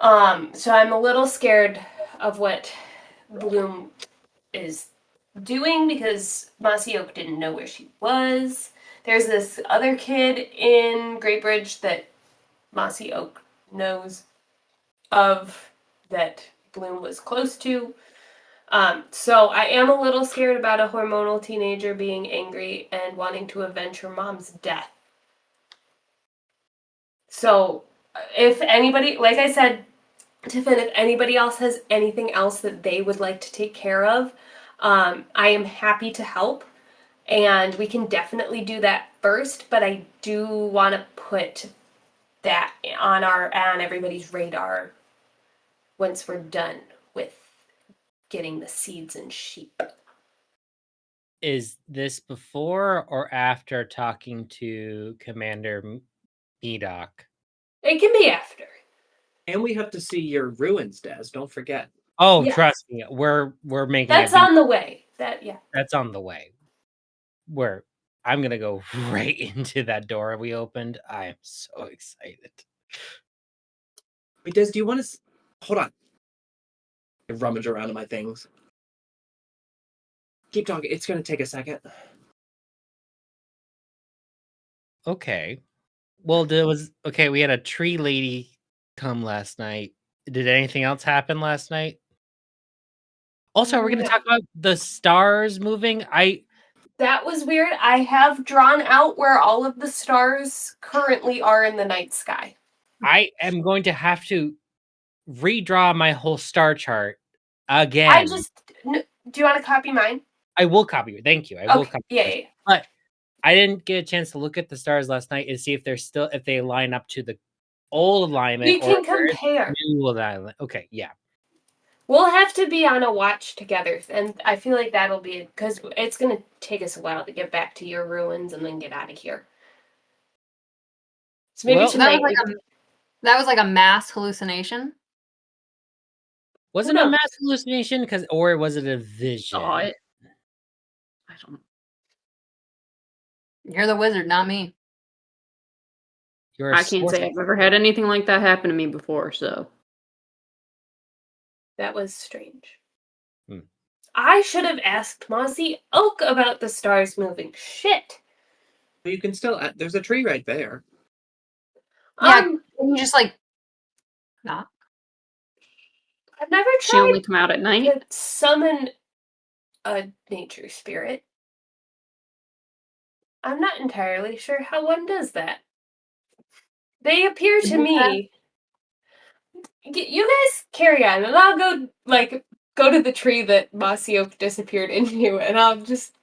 So I'm a little scared of what Bloom is doing because Mossy Oak didn't know where she was. There's this other kid in Great Bridge that Mossy Oak knows of that Bloom was close to. So I am a little scared about a hormonal teenager being angry and wanting to avenge her mom's death. So if anybody, like I said, Tiffin, if anybody else has anything else that they would like to take care of, I am happy to help. And we can definitely do that first, but I do want to put that on everybody's radar once we're done with getting the seeds and sheep. Is this before or after talking to Commander Medoc? It can be after. And we have to see your ruins, Des. Don't forget. Oh, Yes. trust me, we're making That's on the way. That's on the way. I'm gonna go right into that door we opened. I am so excited. Wait, Des, do you want to... Hold on. I rummage around in my things. Keep talking. It's going to take a second. Okay. Well, we had a tree lady come last night. Did anything else happen last night? Also, we're going to No. talk about the stars moving. That was weird. I have drawn out where all of the stars currently are in the night sky. I am going to have to redraw my whole star chart again. Do you want to copy mine? I will copy it. Thank you. I will copy Yeah, it. yeah. But I didn't get a chance to look at the stars last night and see if they line up to the old alignment. We can compare. New alignment. Okay, yeah. We'll have to be on a watch together, and I feel like that'll be because it's going to take us a while to get back to your ruins and then get out of here. So maybe tonight. That was like a mass hallucination. Was it a mass hallucination? Or was it a vision? I don't know. You're the wizard, not me. I can't say I've ever had anything like that happen to me before, so. That was strange. I should have asked Mossy Oak about the stars moving. Shit. You can still... There's a tree right there. Yeah, can you just knock? I've never tried. She only come out at night? To summon a nature spirit. I'm not entirely sure how one does that. They appear to me. You guys carry on, and I'll go to the tree that Mossy Oak disappeared into, and I'll just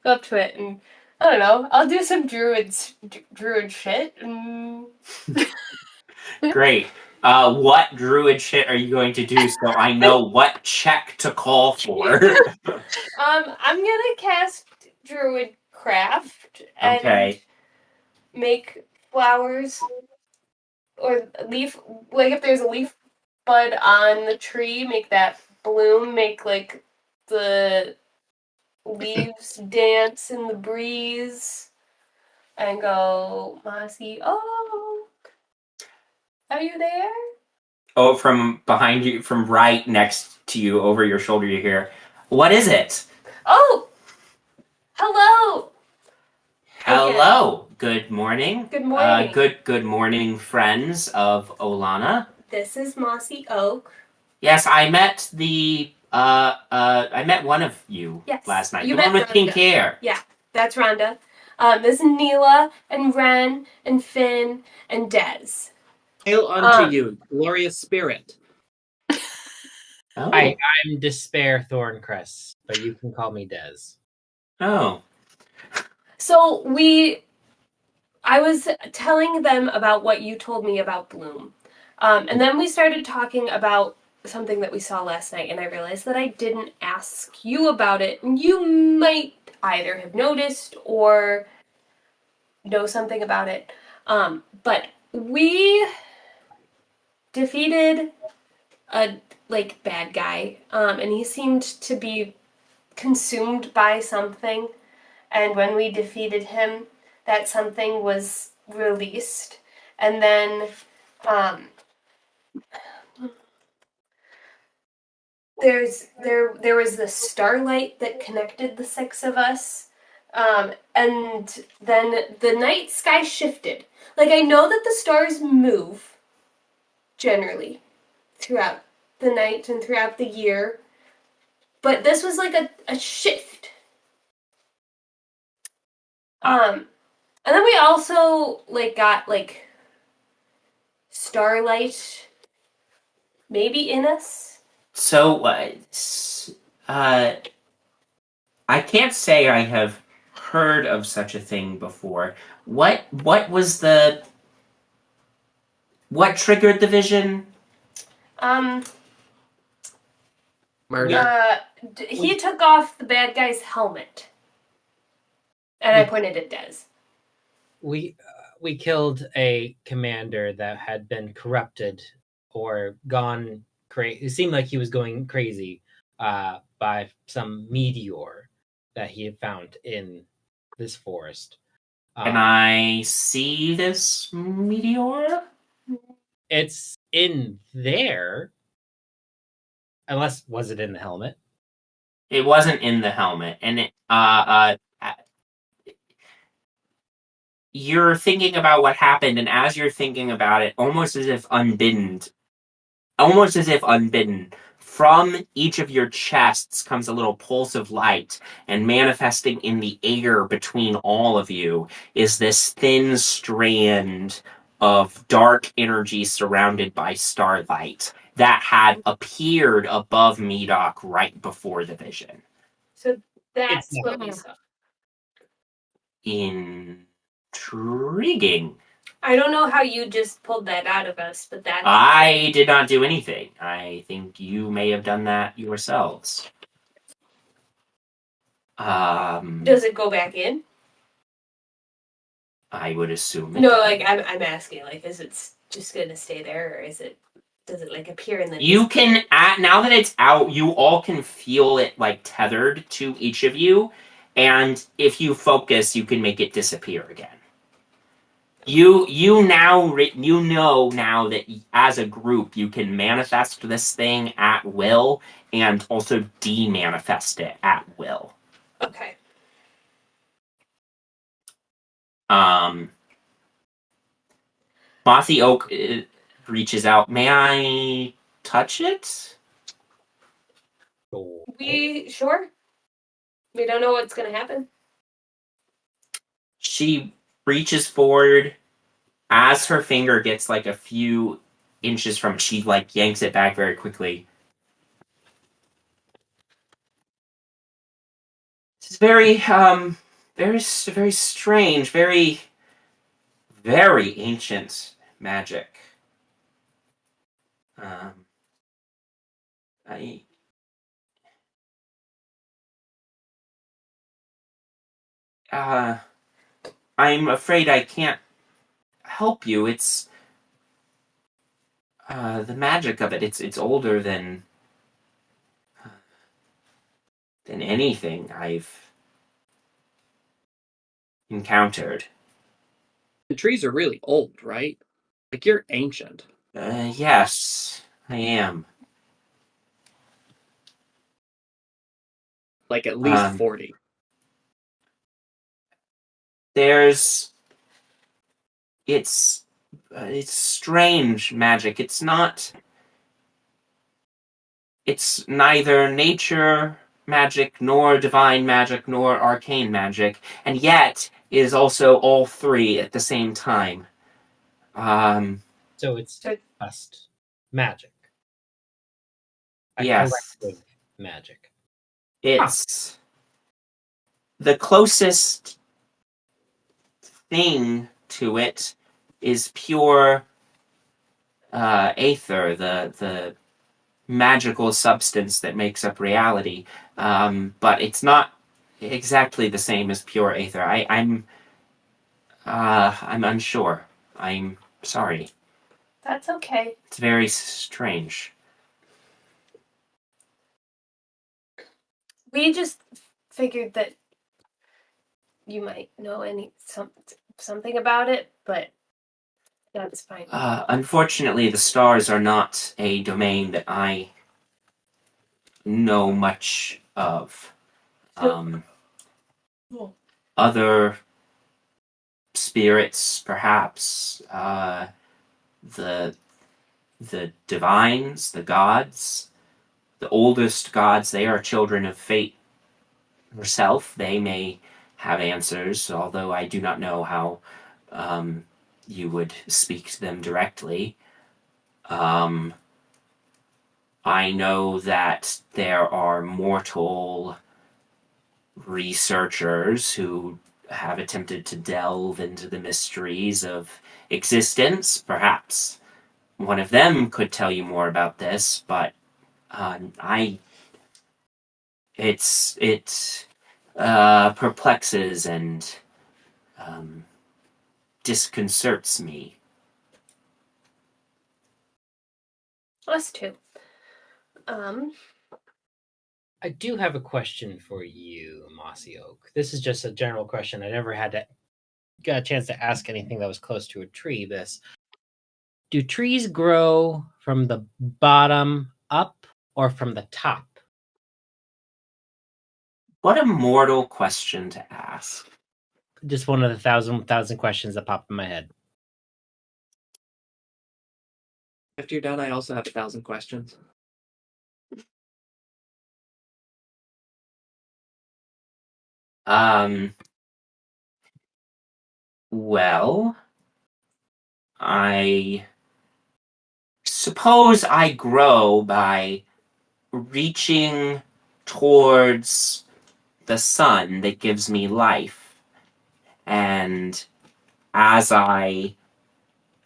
go up to it, and I don't know. I'll do some druid shit. Great. What druid shit are you going to do so I know what check to call for? I'm gonna cast druid craft and make flowers or leaf. Like if there's a leaf bud on the tree, make that bloom. Make the leaves dance in the breeze, and go, Mossy Oak, are you there? Oh, from behind you, from right next to you, over your shoulder, you hear, what is it? Oh! Hello! Hello! Good morning. Good morning. Good morning, friends of Olana. This is Mossy Oak. Yes, I met I met one of you last night. You the one met with pink Rhonda. hair. Yeah, that's Rhonda. This is Neela and Wren and Fyn and Des. Hail unto you, glorious spirit. Oh. I'm Despair Thorncrest, but you can call me Dez. Oh. So I was telling them about what you told me about Bloom. And then we started talking about something that we saw last night, and I realized that I didn't ask you about it. And you might either have noticed or know something about it. But we defeated a bad guy, and he seemed to be consumed by something. And when we defeated him, that something was released. And then there was the starlight that connected the six of us. And then the night sky shifted. Like, I know that the stars move generally throughout the night and throughout the year, but this was like a shift. And then we also got starlight maybe in us. So, I can't say I have heard of such a thing before. What was what triggered the vision? Murder. He took off the bad guy's helmet, and I pointed at Dez. We killed a commander that had been corrupted or gone crazy. It seemed like he was going crazy by some meteor that he had found in this forest. Can I see this meteor? It's in there. Unless, was it in the helmet? It wasn't in the helmet, and it you're thinking about what happened, and as you're thinking about it, almost as if unbidden, from each of your chests comes a little pulse of light, and manifesting in the air between all of you is this thin strand of dark energy surrounded by starlight that had appeared above Medoc right before the vision. So that's what we saw. Intriguing. I don't know how you just pulled that out of us, but that's... I did not do anything. I think you may have done that yourselves. Does it go back in? I would assume it No, does. I'm asking, is it just gonna stay there, or does it appear in the... You can, now that it's out, you all can feel it tethered to each of you, and if you focus, you can make it disappear again. You know now that as a group you can manifest this thing at will and also de-manifest it at will. Okay. Mossy Oak reaches out. May I touch it? Sure? We don't know what's gonna happen. She reaches forward. As her finger gets a few inches from it, she yanks it back very quickly. It's very very strange, very very ancient magic. I'm afraid I can't help you. It's the magic of it. It's older than anything I've encountered. The trees are really old, right? You're ancient. Yes, I am. At least 40. It's strange magic. It's neither nature magic, nor divine magic, nor arcane magic, and yet is also all three at the same time. So it's just magic. A Yes. collective magic. It's the closest thing to it is pure aether, the magical substance that makes up reality. But it's not exactly the same as pure aether. I'm unsure. I'm sorry. That's okay. It's very strange. We just figured that you might know something about it, but that's fine. Unfortunately, the stars are not a domain that I know much of. Other spirits, perhaps, the divines, the gods, the oldest gods, they are children of fate herself. They may have answers, although I do not know how you would speak to them directly. I know that there are mortal researchers who have attempted to delve into the mysteries of existence. Perhaps one of them could tell you more about this, but it perplexes and disconcerts me. Us too. I do have a question for you, Mossy Oak. This is just a general question. I never got a chance to ask anything that was close to a tree. Do trees grow from the bottom up or from the top? What a mortal question to ask. Just one of the thousand questions that pop in my head. After you're done, I also have 1,000 questions. Well, I suppose I grow by reaching towards the sun that gives me life. And as I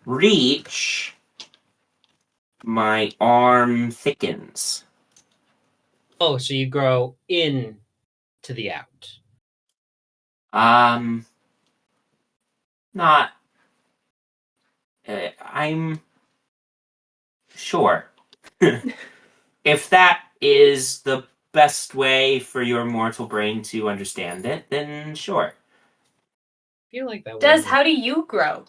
reach, my arm thickens. Oh, so you grow in to the out. Not. I'm sure. If that is the best way for your mortal brain to understand it, then sure. I feel like that. How do you grow?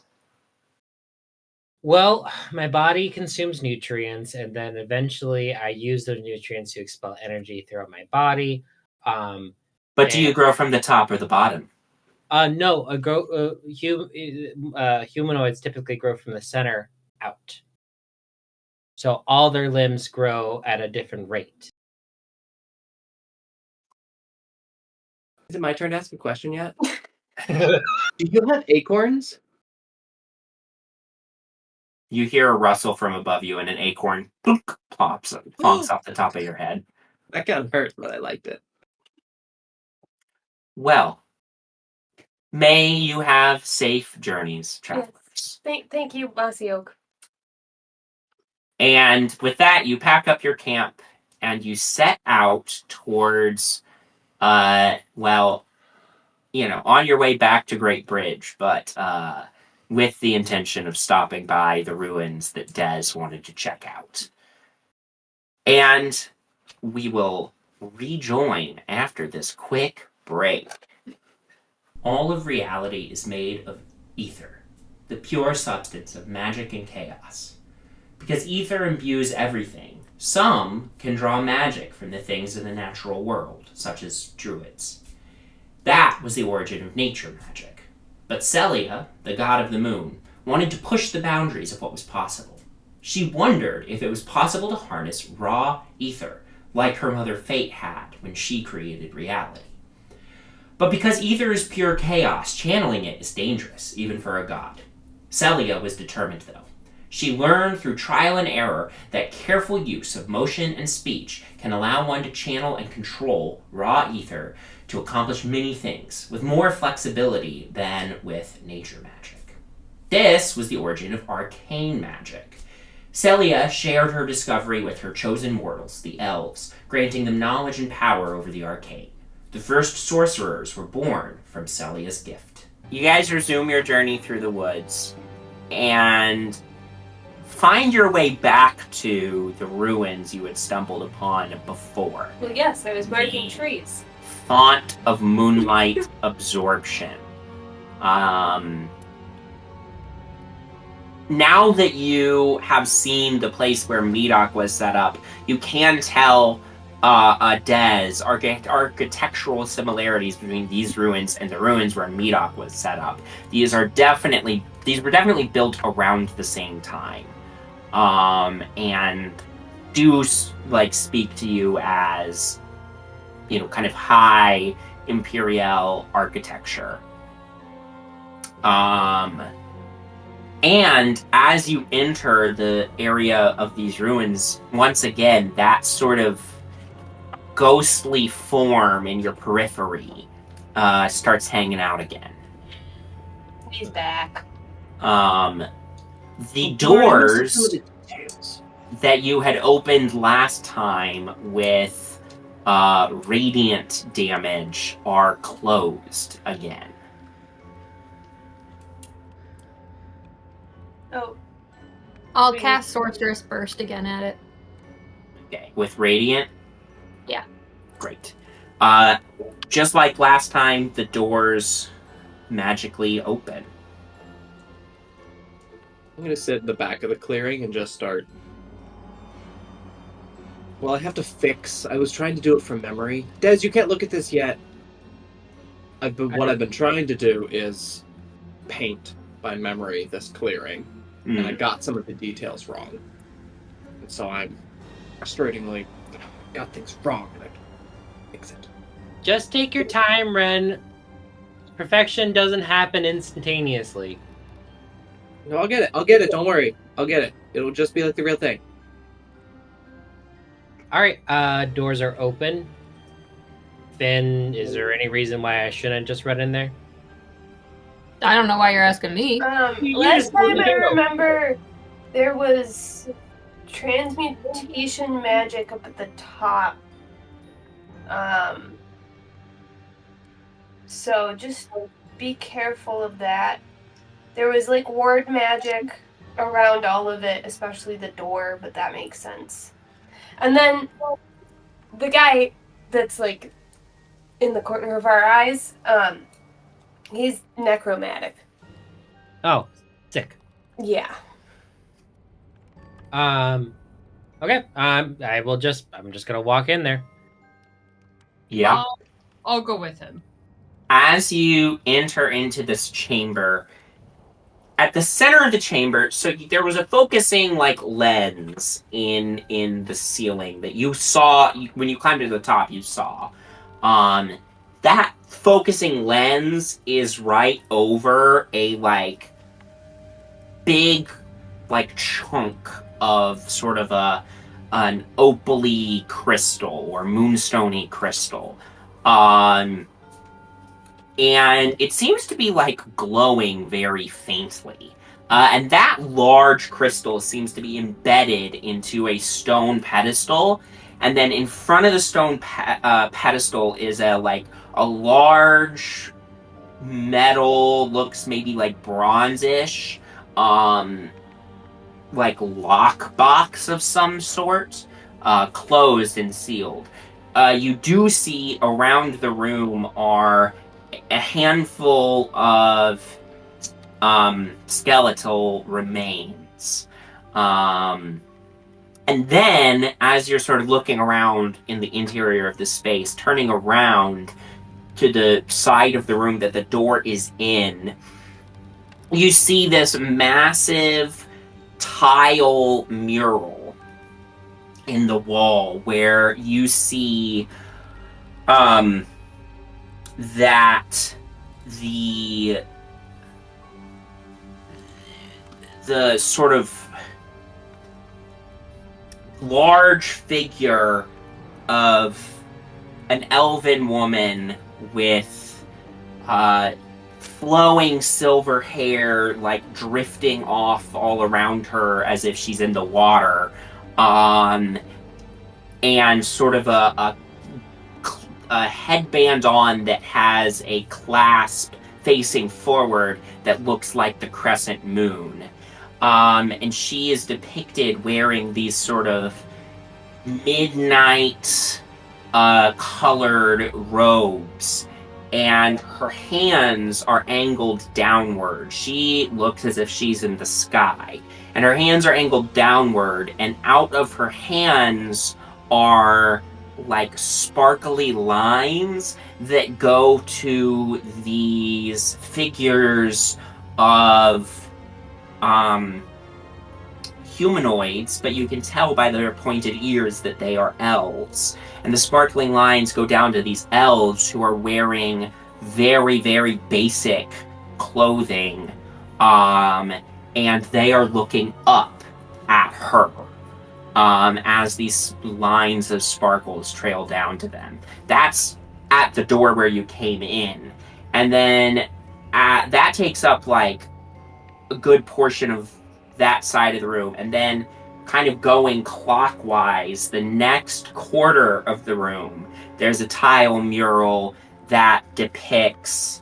Well, my body consumes nutrients, and then eventually I use those nutrients to expel energy throughout my body. But do you grow from the top or the bottom? No, humanoids typically grow from the center out. So all their limbs grow at a different rate. Is it my turn to ask a question yet? Do you have acorns? You hear a rustle from above you, and an acorn plonk, plonks off the top of your head. That kind of hurt, but I liked it. Well, may you have safe journeys, travelers. Yes. Thank you, Mossy Oak. And with that, you pack up your camp and you set out towards, on your way back to Great Bridge, but with the intention of stopping by the ruins that Des wanted to check out. And we will rejoin after this quick break. All of reality is made of ether, the pure substance of magic and chaos. Because ether imbues everything, some can draw magic from the things in the natural world, such as druids. That was the origin of nature magic. But Celia, the god of the moon, wanted to push the boundaries of what was possible. She wondered if it was possible to harness raw ether, like her mother Fate had when she created reality. But because ether is pure chaos, channeling it is dangerous, even for a god. Celia was determined, though. She learned through trial and error that careful use of motion and speech can allow one to channel and control raw ether to accomplish many things with more flexibility than with nature magic. This was the origin of arcane magic. Celia shared her discovery with her chosen mortals, the elves, granting them knowledge and power over the arcane. The first sorcerers were born from Celia's gift. You guys resume your journey through the woods and find your way back to the ruins you had stumbled upon before. Well, yes, I was marking trees. Font of moonlight absorption. Now that you have seen the place where Medoc was set up, you can tell architectural similarities between these ruins and the ruins where Medoc was set up. These were definitely built around the same time, and do speak to you as, kind of high imperial architecture. And as you enter the area of these ruins, once again, that sort of ghostly form in your periphery starts hanging out again. He's back. The doors that you had opened last time with radiant damage are closed again. Oh. I'll cast Sorceress Burst again at it. Okay, with radiant? Yeah. Great. Just like last time, the doors magically open. I'm gonna sit in the back of the clearing and just start. Well, I have to fix. I was trying to do it from memory. Des, you can't look at this yet. What I've been trying to do is paint by memory this clearing, and I got some of the details wrong. And so I'm frustratingly got things wrong, and I can fix it. Just take your time, Wren. Perfection doesn't happen instantaneously. No, I'll get it. I'll get it. Don't worry. I'll get it. It'll just be like the real thing. Alright, doors are open. Finn, is there any reason why I shouldn't just run in there? I don't know why you're asking me. Last time I remember, there was transmutation magic up at the top. So just be careful of that. There was ward magic around all of it, especially the door, but that makes sense. And then the guy that's in the corner of our eyes, he's necromantic. Oh, sick. Yeah. Okay. I'm just gonna walk in there. Yeah. I'll go with him. As you enter into this chamber, at the center of the chamber, so there was a focusing lens in the ceiling that you saw when you climbed to the top. You saw that focusing lens is right over a big chunk of sort of an opaly crystal or moonstony crystal. And it seems to be glowing very faintly. And that large crystal seems to be embedded into a stone pedestal. And then in front of the stone pedestal is a large metal, looks maybe bronzish, lockbox of some sort, closed and sealed. You do see around the room are a handful of skeletal remains. And then, as you're sort of looking around in the interior of the space, turning around to the side of the room that the door is in, you see this massive tile mural in the wall where you see that the sort of large figure of an elven woman with flowing silver hair, like drifting off all around her as if she's in the water, and sort of a headband on that has a clasp facing forward that looks like the crescent moon. And she is depicted wearing these sort of midnight colored robes, and her hands are angled downward. She looks as if she's in the sky, and her hands are angled downward, and out of her hands are like sparkly lines that go to these figures of humanoids, but you can tell by their pointed ears that they are elves. And the sparkling lines go down to these elves who are wearing very, very basic clothing, and they are looking up at her as these lines of sparkles trail down to them. That's at the door where you came in. And then that takes up like a good portion of that side of the room, and then kind of going clockwise, the next quarter of the room, there's a tile mural that depicts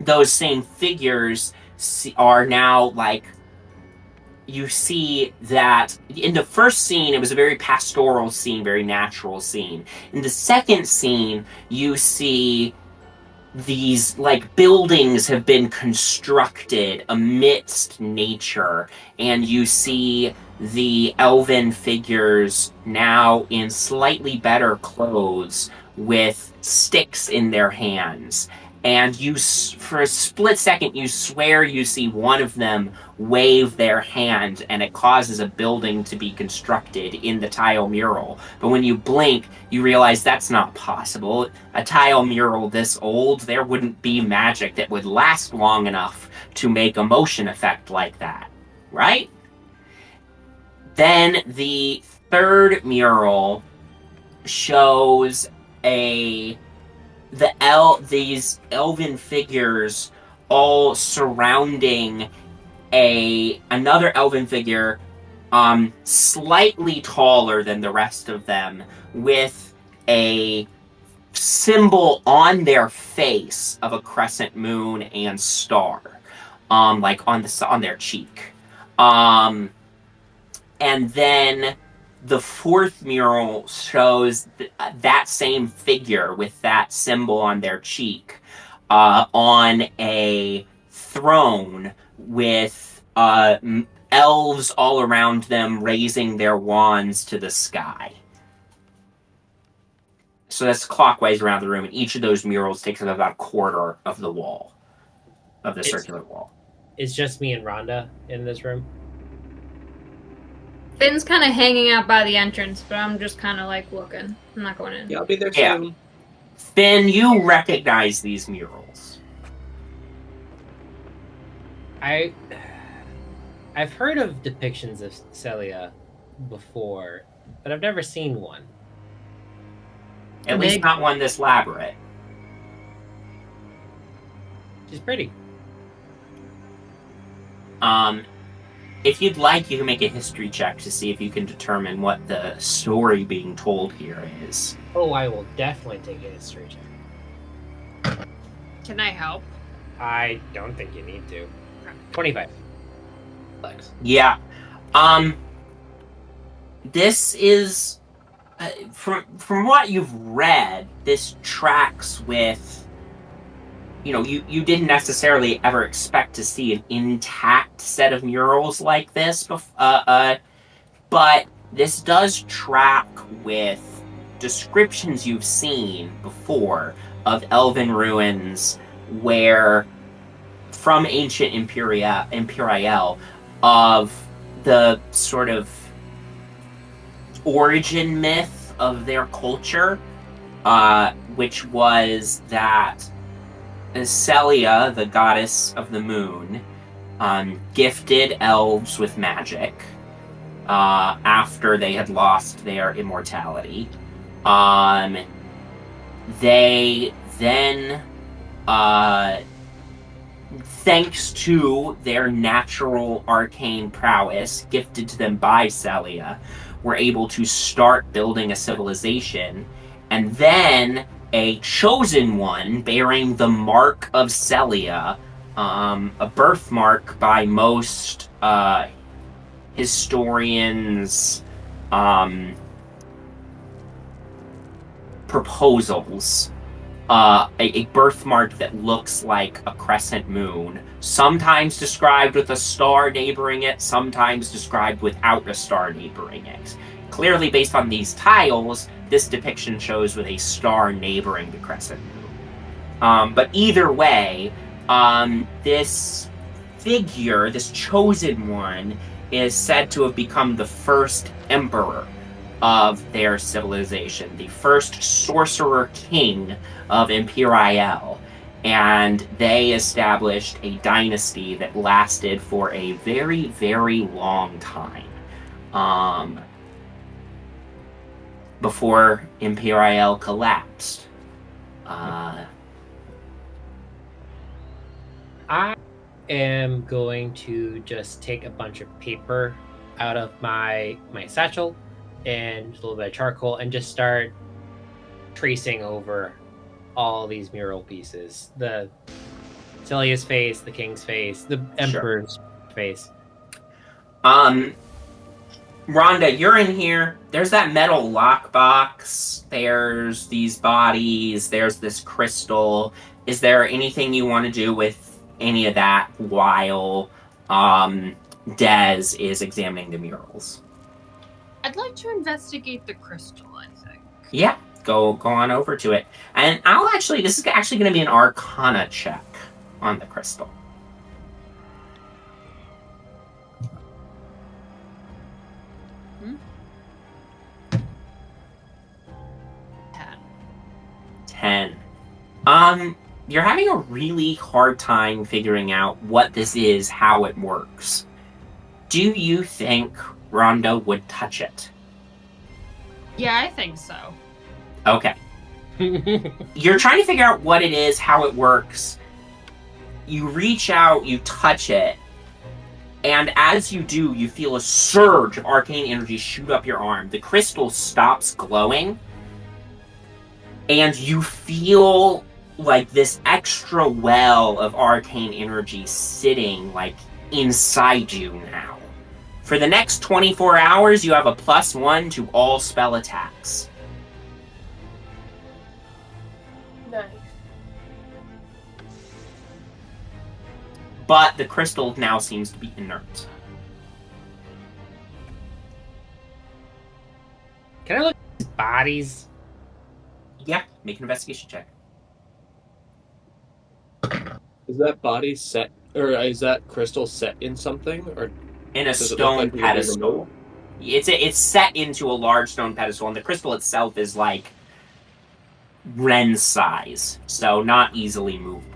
those same figures are now like, you see that in the first scene, it was a very pastoral scene, very natural scene. In the second scene, you see these like buildings have been constructed amidst nature, and you see the elven figures now in slightly better clothes with sticks in their hands, and you for a split second you swear you see one of them wave their hand, and it causes a building to be constructed in the tile mural. But when you blink, you realize that's not possible. A tile mural this old, there wouldn't be magic that would last long enough to make a motion effect like that, right? Then the third mural shows these elven figures all surrounding another elven figure, slightly taller than the rest of them, with a symbol on their face of a crescent moon and star, like on their cheek. And then the fourth mural shows that same figure with that symbol on their cheek, on a throne with elves all around them raising their wands to the sky. So that's clockwise around the room, and each of those murals takes up about a quarter of the wall, of the circular wall. It's just me and Rhonda in this room. Finn's kind of hanging out by the entrance, but I'm just kind of like looking. I'm not going in. Yeah, I'll be there Yeah. soon. Finn, you recognize these murals. I've heard of depictions of Celia before, but I've never seen one. At least not one this elaborate. She's pretty. If you'd like, you can make a history check to see if you can determine what the story being told here is. Oh, I will definitely take a history check. Can I help? I don't think you need to. 25. Thanks. Yeah. This is from what you've read, this tracks with, you didn't necessarily ever expect to see an intact set of murals like this, but this does track with descriptions you've seen before of elven ruins where, from ancient Imperial, of the sort of origin myth of their culture, which was that Celia, the goddess of the moon, gifted elves with magic, after they had lost their immortality. They then, thanks to their natural arcane prowess gifted to them by Celia, were able to start building a civilization, and then a chosen one bearing the mark of Celia, a birthmark by most historians' proposals. A birthmark that looks like a crescent moon, sometimes described with a star neighboring it, sometimes described without a star neighboring it. Clearly, based on these tiles, this depiction shows with a star neighboring the crescent moon. But either way, this figure, this chosen one, is said to have become the first emperor of their civilization, the first sorcerer king of Imperial, and they established a dynasty that lasted for a very, very long time, before Imperial collapsed. I am going to just take a bunch of paper out of my satchel and a little bit of charcoal and just start tracing over all these mural pieces. The Celia's face, the king's face, the emperor's face. Rhonda, you're in here. There's that metal lockbox. There's these bodies. There's this crystal. Is there anything you want to do with any of that while Dez is examining the murals? I'd like to investigate the crystal, I think. Yeah, go on over to it. And this is actually going to be an Arcana check on the crystal. Hmm? 10. You're having a really hard time figuring out what this is, how it works. Do you think Rhonda would touch it? Yeah, I think so. Okay. You're trying to figure out what it is, how it works. You reach out, you touch it, and as you do, you feel a surge of arcane energy shoot up your arm. The crystal stops glowing, and you feel like this extra well of arcane energy sitting like inside you now. For the next 24 hours, you have a +1 to all spell attacks. Nice. But the crystal now seems to be inert. Can I look at these bodies? Yeah, make an investigation check. Is that body set, or is that crystal set in something, or In a does it look stone like it would be pedestal. removed? It's set into a large stone pedestal, and the crystal itself is like Wren size, so not easily moved.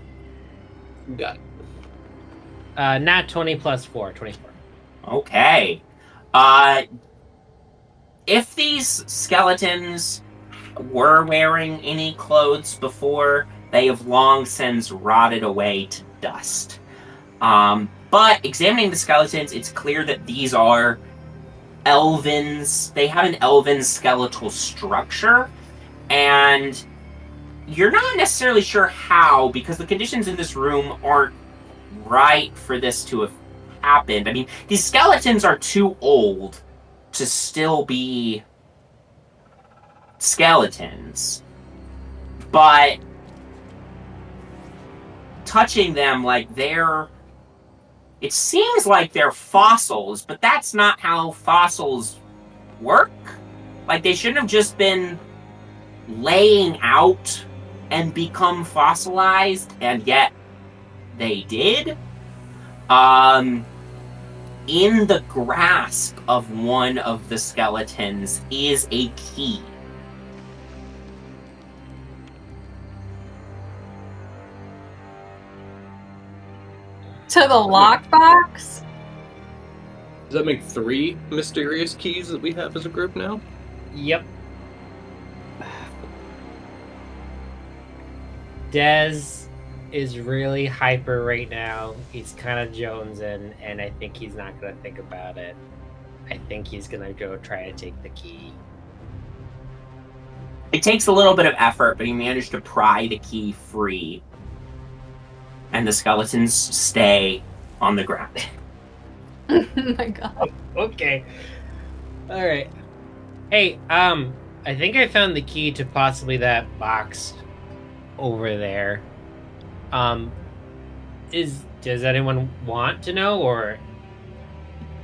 Got it. Nat 20 plus 4, 24. Okay. If these skeletons were wearing any clothes before, they have long since rotted away to dust. But examining the skeletons, it's clear that these are Elvens. They have an Elven skeletal structure, and you're not necessarily sure how, because the conditions in this room aren't right for this to have happened. I mean, these skeletons are too old to still be skeletons, but touching them, like, it seems like they're fossils, but that's not how fossils work. Like, they shouldn't have just been laying out and become fossilized, and yet they did. In the grasp of one of the skeletons is a key. To the lockbox? Does that make 3 mysterious keys that we have as a group now? Yep. Dez is really hyper right now. He's kind of jonesing, and I think he's not going to think about it. I think he's going to go try to take the key. It takes a little bit of effort, but he managed to pry the key free. And the skeletons stay on the ground. Oh my god. Okay. All right. Hey, I think I found the key to possibly that box over there. Does anyone want to know, or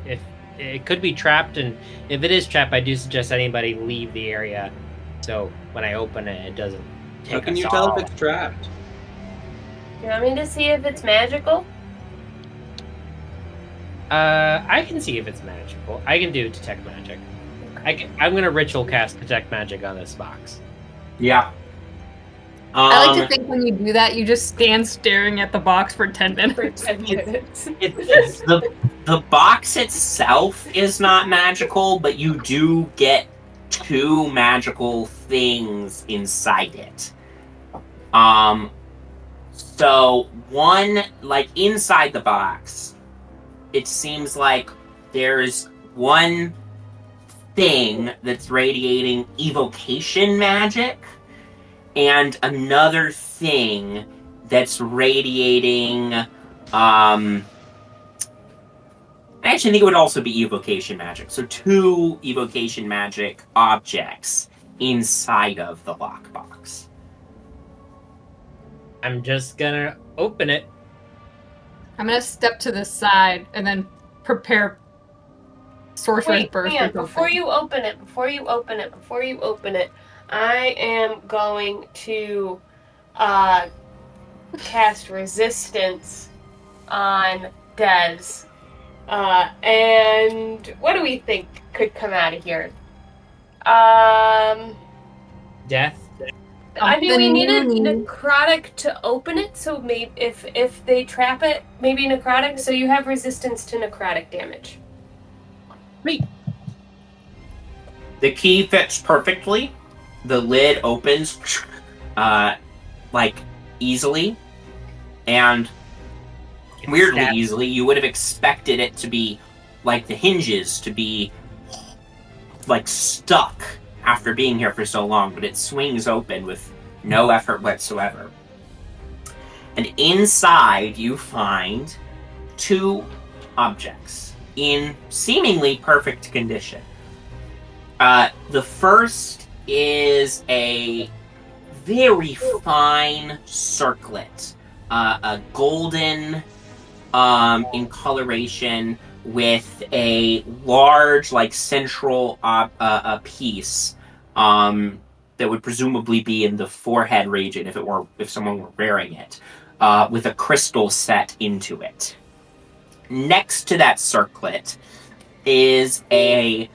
if it could be trapped? And if it is trapped, I do suggest anybody leave the area, so when I open it, it doesn't take How can us you tell all. if it's trapped? You want me to see if it's magical? I can see if it's magical. I can do detect magic. I'm gonna ritual cast detect magic on this box. Yeah. I like to think when you do that, you just stand staring at the box for 10 minutes. For 10 minutes. It's the box itself is not magical, but you do get 2 magical things inside it. So one, like inside the box, it seems like there's one thing that's radiating evocation magic, and another thing that's radiating, I actually think it would also be evocation magic. So 2 evocation magic objects inside of the lockbox. I'm just gonna open it. I'm gonna step to the side and then prepare sorcerer's Wait, burst. hang on. or something. Before you open it, I am going to cast resistance on Dez. And what do we think could come out of here? Death. I mean, we needed Something new. necrotic to open it, so maybe if they trap it, maybe necrotic. So you have resistance to necrotic damage. Wait. The key fits perfectly. The lid opens, like, easily. And weirdly Stab. easily. You would have expected it to be, like, the hinges to be, like, stuck after being here for so long, but it swings open with no effort whatsoever. And inside you find 2 objects in seemingly perfect condition. The first is a very fine circlet, a golden in coloration, with a large, like, central a piece that would presumably be in the forehead region if someone were wearing it, with a crystal set into it. Next to that circlet is a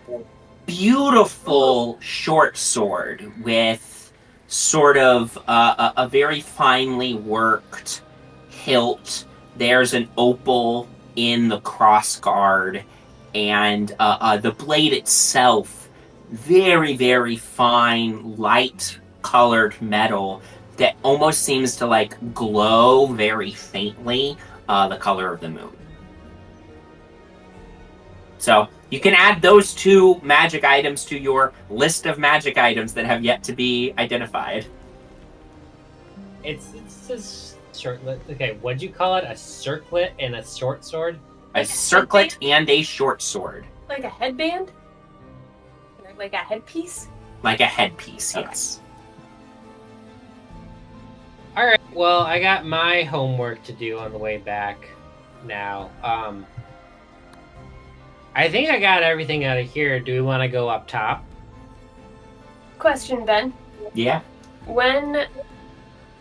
beautiful short sword with sort of a very finely worked hilt. There's an opal in the crossguard, and the blade itself, very, very fine, light-colored metal that almost seems to, like, glow very faintly, the color of the moon. So you can add those 2 magic items to your list of magic items that have yet to be identified. It's a shortlet. Okay, what'd you call it? A circlet and a short sword? A circlet and a short sword. Like a headband? Or like a headpiece? Like a headpiece, Okay. yes. All right. Well, I got my homework to do on the way back now. I think I got everything out of here. Do we want to go up top? Question, Ben. Yeah. When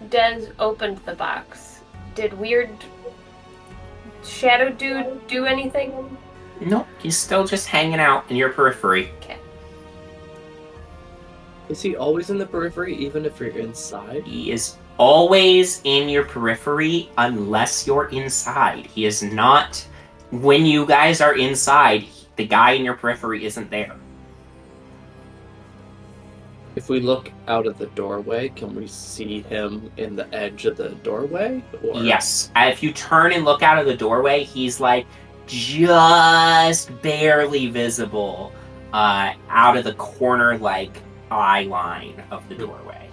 Dez opened the box, did weird shadow dude do anything? Nope, he's still just hanging out in your periphery. Okay. Is he always in the periphery, even if you're inside? He is always in your periphery unless you're inside. He is not... When you guys are inside, the guy in your periphery isn't there. If we look out of the doorway, can we see him in the edge of the doorway? Or... Yes. If you turn and look out of the doorway, he's like just barely visible out of the corner, like eye line of the doorway.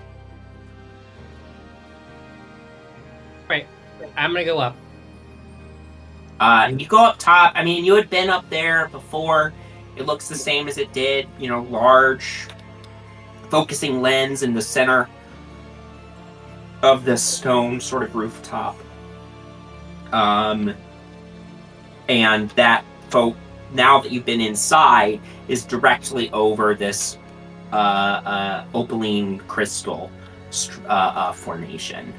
Right. I'm gonna go up. You go up top. I mean, you had been up there before. It looks the same as it did. You know, large focusing lens in the center of the stone sort of rooftop. And that now that you've been inside, is directly over this opaline crystal formation.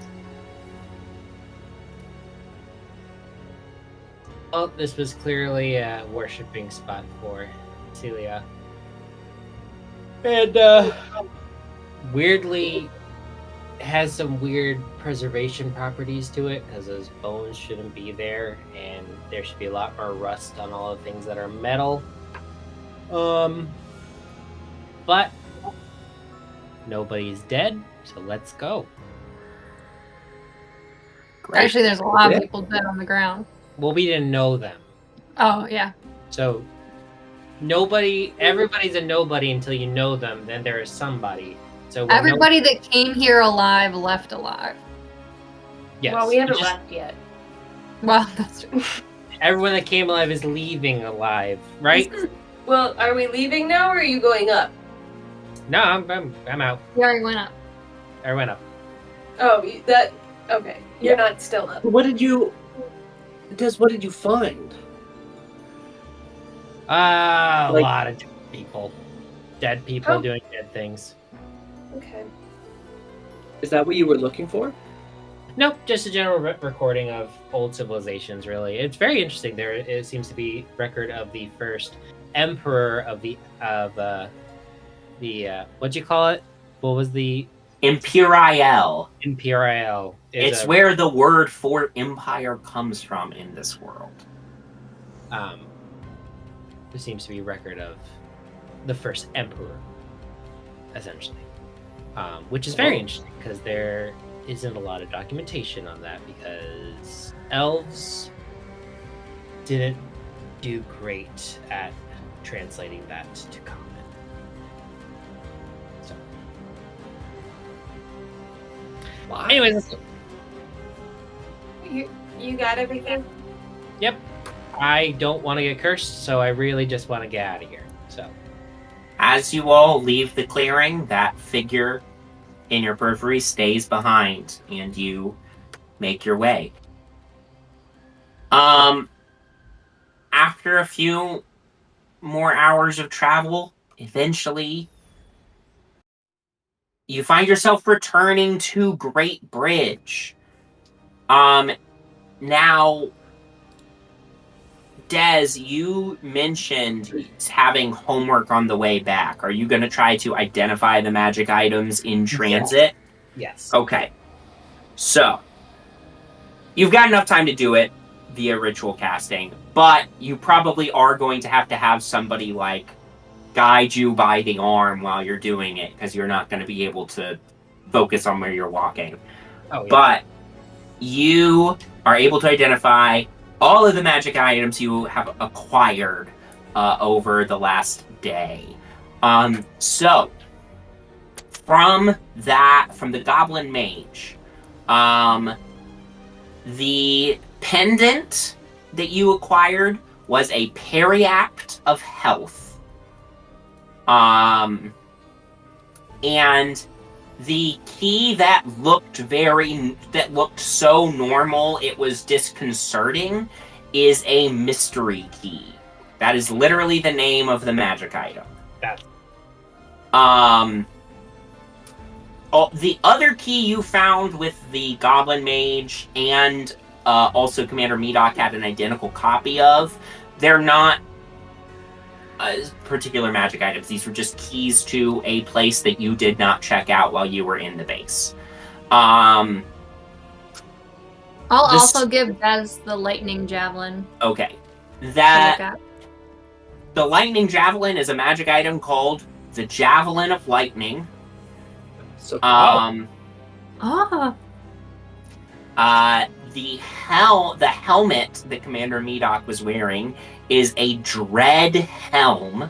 Well, this was clearly a worshipping spot for Celia. And weirdly has some weird preservation properties to it, because those bones shouldn't be there, and there should be a lot more rust on all the things that are metal. But nobody's dead, so let's go. Great. Actually, there's a lot of people dead on the ground. Well, we didn't know them. Oh, yeah. So everybody's a nobody until you know them, then there is somebody. So Everybody that came here alive left alive. Yes. Well, we haven't left yet. Well, that's true. Everyone that came alive is leaving alive, right? Well, are we leaving now, or are you going up? No, I'm out. We already went up. I went up. Oh, okay. You're not still up. What did you find? A lot of people. Dead people Oh. doing dead things. Okay. Is that what you were looking for? Nope, just a general recording of old civilizations, really. It's very interesting. There it seems to be record of the first emperor of the what'd you call it? What was the Imperial. Imperial? It's where the word for empire comes from in this world. There seems to be record of the first emperor, essentially, which is very interesting because there isn't a lot of documentation on that, because elves didn't do great at translating that to common. So, anyways, let's go. You got everything? Yep. I don't want to get cursed, so I really just want to get out of here. So, As you all leave the clearing, that figure in your periphery stays behind, and you make your way. After a few more hours of travel, eventually you find yourself returning to Great Bridge. Now, Des, you mentioned having homework on the way back. Are you going to try to identify the magic items in transit? yes. Okay. So, you've got enough time to do it via ritual casting, but you probably are going to have somebody, like, guide you by the arm while you're doing it, because you're not going to be able to focus on where you're walking. Oh, yeah. But you are able to identify all of the magic items you have acquired over the last day. So, from the Goblin Mage, the pendant that you acquired was a Periapt of Health. And the key that looked so normal it was disconcerting is a mystery key. That is literally the name of the magic item. The other key you found with the Goblin Mage and also Commander Medoc had an identical copy of. They're not particular magic items. These were just keys to a place that you did not check out while you were in the base. I'll also give Des the lightning javelin. Okay. to look at. the lightning javelin is a magic item called the Javelin of Lightning. So Um, Ah. the helmet that Commander Medoc was wearing is a dread helm.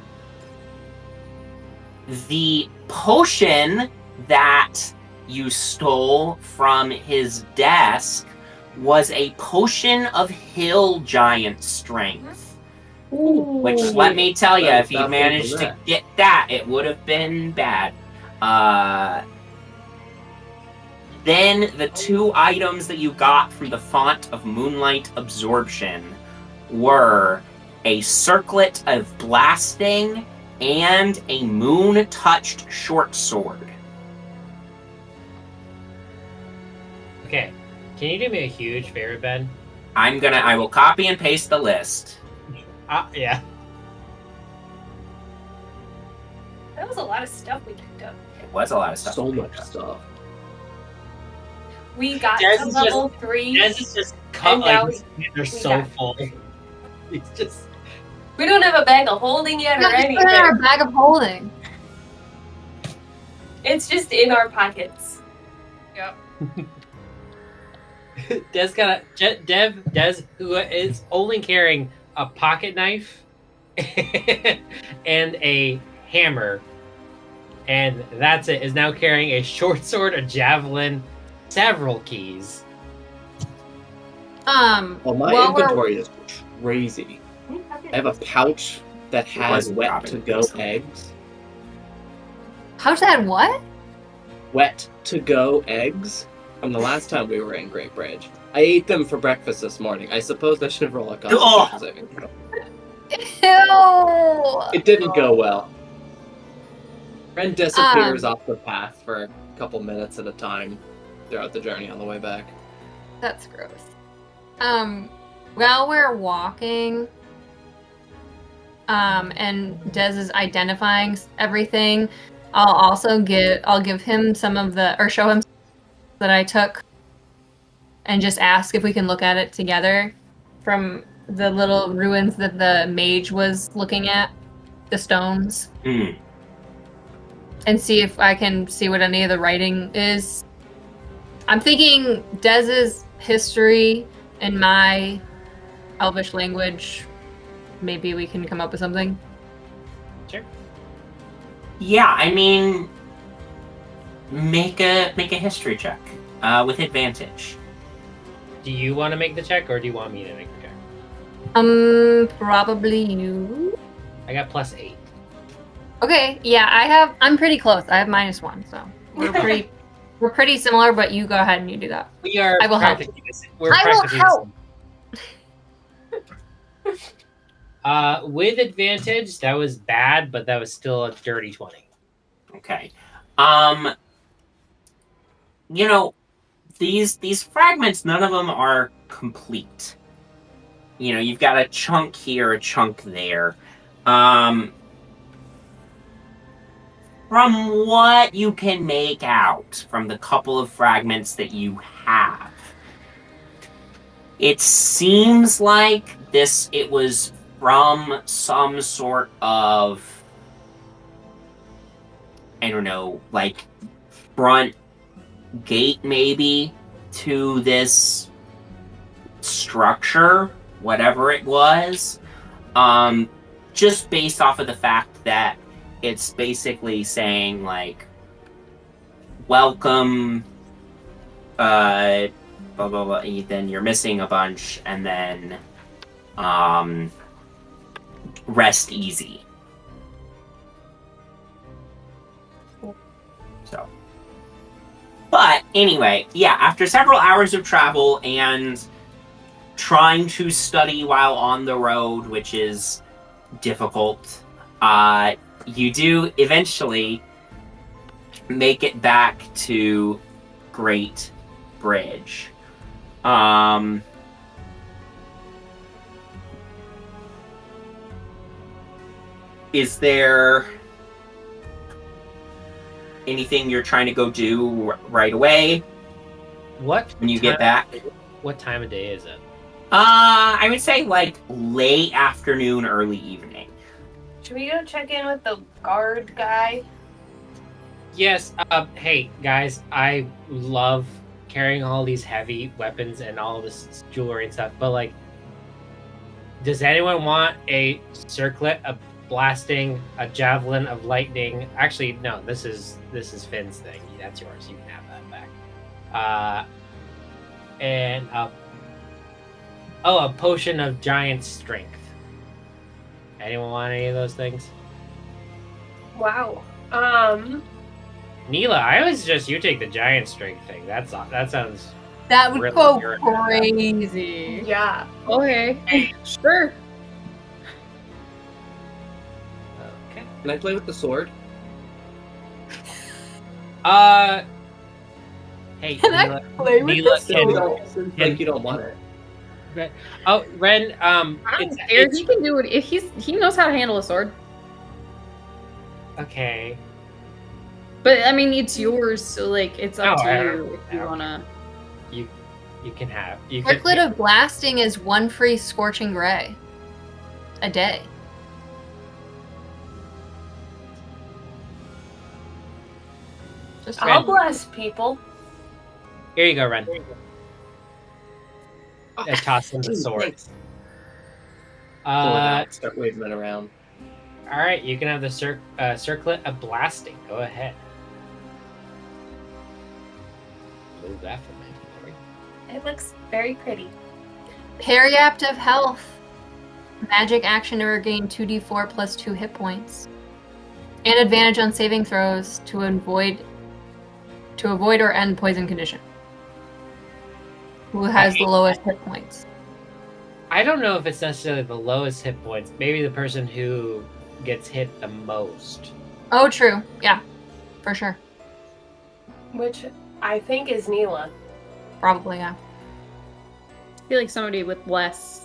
The potion that you stole from his desk was a potion of hill giant strength. Which, let me tell you, Better if he stop managed thinking to that. get that, it would have been bad. Then the two items that you got from the Font of Moonlight Absorption were a circlet of blasting and a moon-touched short sword. Okay. Can you do me a huge favor, Ben? I will copy and paste the list. Yeah. That was a lot of stuff we picked up. It was a lot of stuff. So to pick much up. stuff. We got Des to is level 3. Des is just cut And now they're so got- full. It's just We don't have a bag of holding yet or Just put it in anything. our bag of holding. It's just in our pockets. Yep. Des, who is only carrying a pocket knife and a hammer, and that's it, is now carrying a short sword, a javelin, several keys. Well, my while we're- inventory is crazy. I have a pouch that has wasn't wet copy to and go paste. eggs. How's that? What? Wet to go eggs from the last time we were in Great Bridge. I ate them for breakfast this morning. I suppose I should roll a constitution saving throw. Ew. It didn't go well. Wren disappears off the path for a couple minutes at a time throughout the journey on the way back. That's gross. While we're walking, and Des is identifying everything, I'll give him some of show him that I took, and just ask if we can look at it together from the little ruins that the mage was looking at, the stones, and see if I can see what any of the writing is. I'm thinking Dez's history and my Elvish language. Maybe we can come up with something. Sure. Yeah, I mean, make a history check with advantage. Do you want to make the check, or do you want me to make the check? Probably you. I got +8. Okay, yeah, I'm pretty close. I have -1, so we're pretty similar. But you go ahead and you do that. We are I will help. practically the same. We're I will practically help. the same. With advantage, that was bad, but that was still a dirty 20. Okay. You know, these fragments, none of them are complete. You know, you've got a chunk here, a chunk there. From what you can make out from the couple of fragments that you have, it seems like it was from some sort of, I don't know, like front gate maybe to this structure, whatever it was. Just based off of the fact that it's basically saying like, welcome, blah blah blah. Then you're missing a bunch, and then rest easy. So, but anyway, yeah, after several hours of travel and trying to study while on the road, which is difficult, you do eventually make it back to Great Bridge. Is there anything you're trying to go do right away What when you get back? What time of day is it? I would say like late afternoon, early evening. Should we go check in with the guard guy? Yes. Hey guys, I love carrying all these heavy weapons and all this jewelry and stuff, but like, does anyone want a circlet of blasting, a javelin of lightning? Actually, no. This is Finn's thing. That's yours. You can have that back. And a potion of giant strength. Anyone want any of those things? Wow. Neela, I always suggest you take the giant strength thing. That sounds. That would Really go weird. crazy. Yeah. Okay. Sure. Okay. Can I play with the sword? Hey, Can I Neela, play with Neela, this? can, Like you don't want it. oh, Wren, I don't care. He can do it if he knows how to handle a sword. okay. But I mean, it's yours, so like it's up Oh, to I you don't- if you wanna. You can have. You can, Circlet of blasting is 1 free scorching ray a day. Just I'll bless people. Here you go, Wren. I toss him the Geez, sword. thanks. Pull it Uh, out, start waving it around. all right, you can have the circlet of blasting. Go ahead. Move that from my inventory. It looks very pretty. Periapt of health. Magic action to regain 2d4 plus 2 hit points. And advantage on saving throws to avoid or end poison condition. Who has the lowest hit points? I don't know if it's necessarily the lowest hit points. Maybe the person who gets hit the most. Oh, true. Yeah, for sure. Which I think is Neela. Probably, yeah. I feel like somebody with less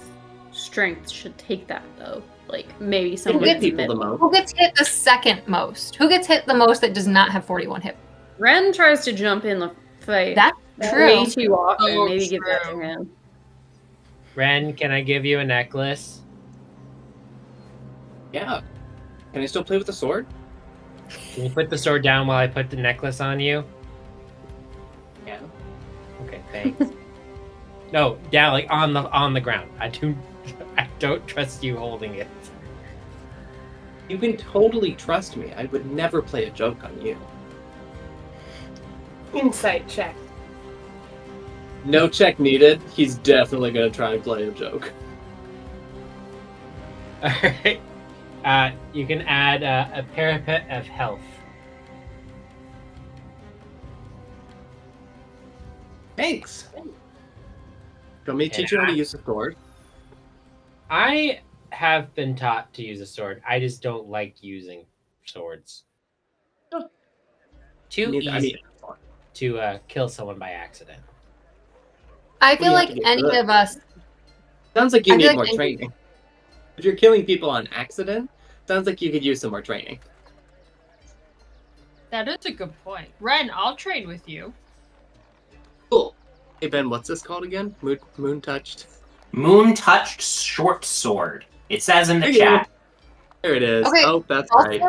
strength should take that though. Like maybe Who someone get in the people the middle. most? Who gets hit the second most? Who gets hit the most that does not have 41 hit? Ren tries to jump in the fight That's way true. too often. Oh, maybe give that to true. him. Wren, can I give you a necklace? Yeah. Can I still play with the sword? Can you put the sword down while I put the necklace on you? Yeah. Okay, thanks. No, down, like on the ground. I don't trust you holding it. You can totally trust me. I would never play a joke on you. Insight check. No check needed. He's definitely gonna try and play a joke. All right. You can add a parapet of health. Thanks. Do you want me to teach you how to use the sword? I have been taught to use a sword. I just don't like using swords. Oh. Too easy I mean, to kill someone by accident. I Well, feel you have like to get any good. of us. sounds like you I feel need like more any- training. If you're killing people on accident, sounds like you could use some more training. That is a good point. Wren, I'll train with you. Cool. Hey Ben, what's this called again? Moon touched. Moon touched short sword. It says in the There you go. chat. There it is. Okay, Oh, that's Also, right.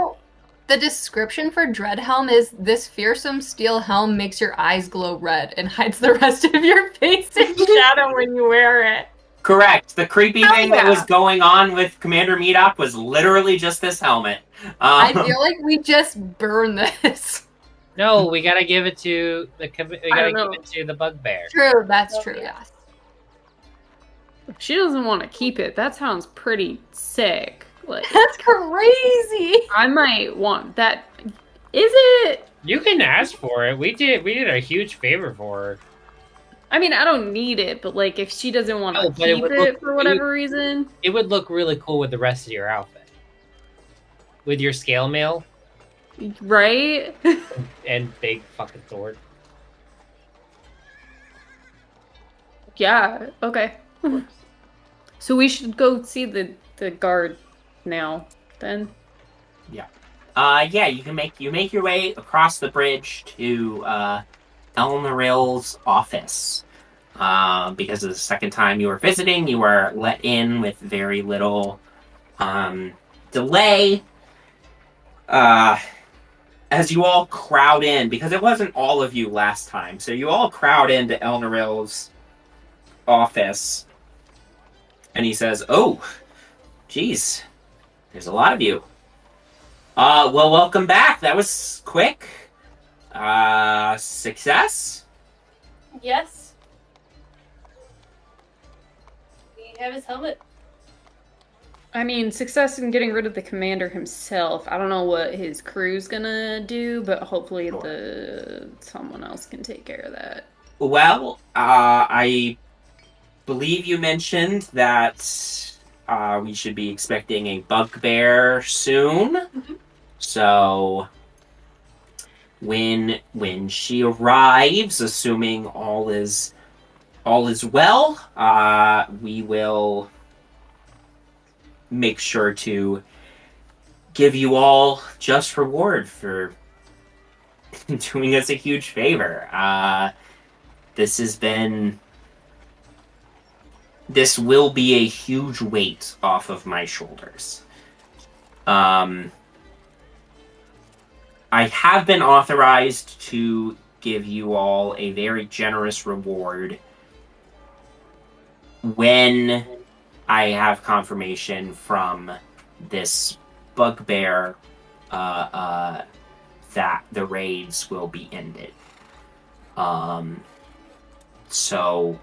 the description for Dreadhelm is this fearsome steel helm makes your eyes glow red and hides the rest of your face in shadow when you wear it. Correct. The creepy Hell thing that yeah. was going on with Commander Meetup was literally just this helmet. I feel like we just burn this. No, we gotta give it to the we I gotta don't know. give it to the bugbear. True, that's Oh, true, yeah. yes. If she doesn't want to keep it, that sounds pretty sick. Like That's crazy. I might want that. Is it? You can ask for it. We did a huge favor for her. I mean, I don't need it, but like if she doesn't want to No, but it keep would it look- for it whatever reason, It would look really cool with the rest of your outfit. With your scale mail right? and big fucking sword. Yeah. Okay. So we should go see the guard now. Then. Yeah, you make your way across the bridge to Elnaril's office. Because of the second time you were visiting, you were let in with very little delay, as you all crowd in, because it wasn't all of you last time, so you all crowd into Elnaril's office, and he says, "Oh, geez, there's a lot of you. Well, welcome back. That was quick. Success?" Yes. We have his helmet. I mean, success in getting rid of the commander himself. I don't know what his crew's gonna do, but hopefully someone else can take care of that. Well, I believe you mentioned that we should be expecting a bugbear soon. Mhm. So when she arrives, assuming all is well, we will make sure to give you all just reward for doing us a huge favor. This will be a huge weight off of my shoulders. I have been authorized to give you all a very generous reward when I have confirmation from this bugbear that the raids will be ended. So,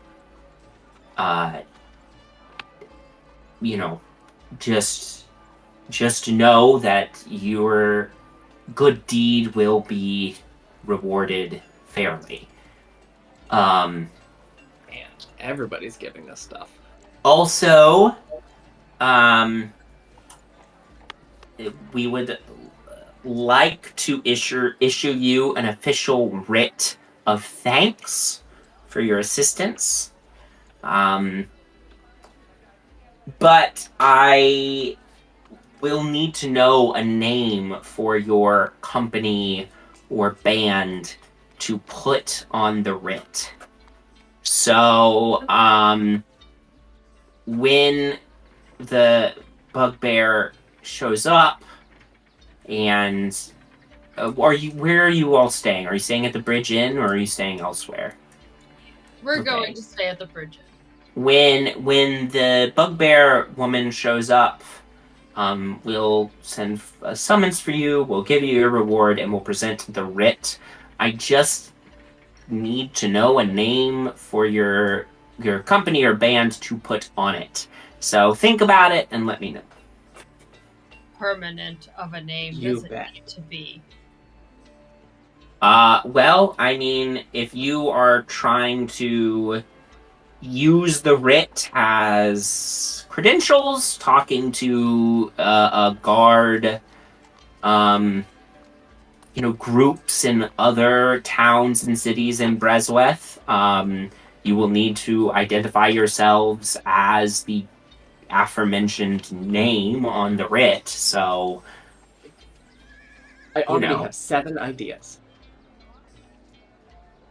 just know that your good deed will be rewarded fairly. Man, everybody's giving us stuff. Also, we would like to issue you an official writ of thanks for your assistance. But I will need to know a name for your company or band to put on the writ. So, when the bugbear shows up, and where are you all staying? Are you staying at the Bridge Inn, or are you staying elsewhere? We're Okay. going to stay at the bridge. When the bugbear woman shows up, we'll send a summons for you, we'll give you your reward, and we'll present the writ. I just need to know a name for your company or band to put on it. So think about it and let me know. Permanent of a name You does it bet. need to be? Well, I mean, if you are trying to use the writ as credentials, talking to a guard, groups in other towns and cities in Bresweth, you will need to identify yourselves as the aforementioned name on the writ, so... I already know. have 7 ideas.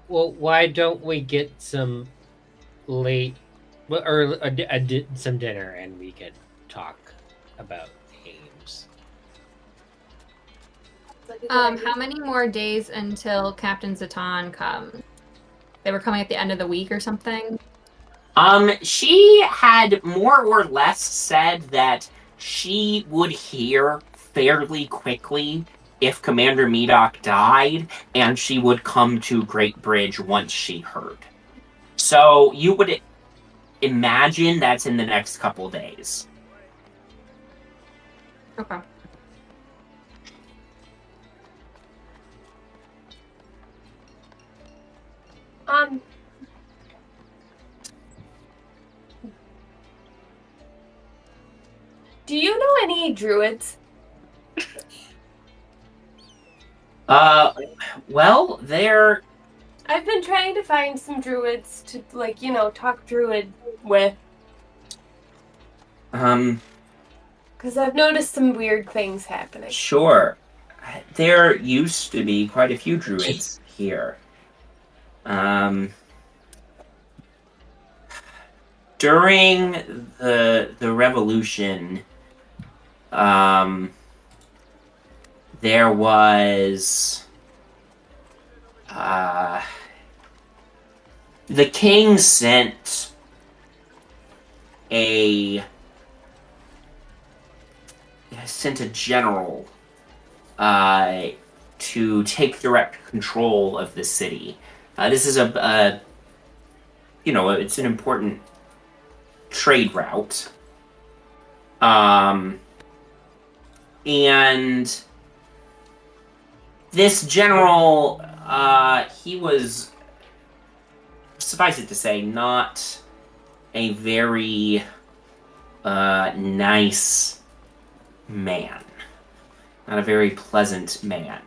Well, why don't we get some some dinner and we could talk about names? How many more days until Captain Zatan comes? They were coming at the end of the week or something? She had more or less said that she would hear fairly quickly if Commander Medoc died, and she would come to Great Bridge once she heard. So you would imagine that's in the next couple days. Okay. Do you know any druids? Well, they're... I've been trying to find some druids to, talk druid with. Because I've noticed some weird things happening. Sure. There used to be quite a few druids here. During the revolution, There was the king sent a general to take direct control of the city. This is it's an important trade route. And this general, he was, suffice it to say, not a very nice man. Not a very pleasant man.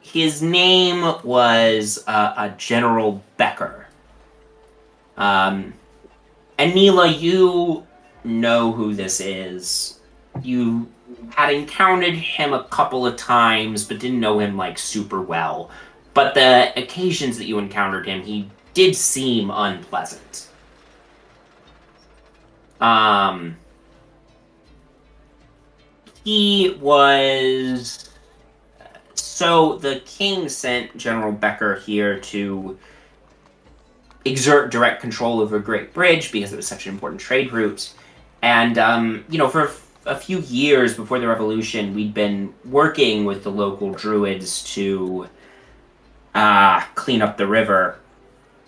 His name was General Becker. And Neela, you know who this is. You had encountered him a couple of times, but didn't know him, super well. But the occasions that you encountered him, he did seem unpleasant. He was... So the king sent General Becker here to exert direct control over Great Bridge because it was such an important trade route. And, for a few years before the revolution, we'd been working with the local Druids to clean up the river.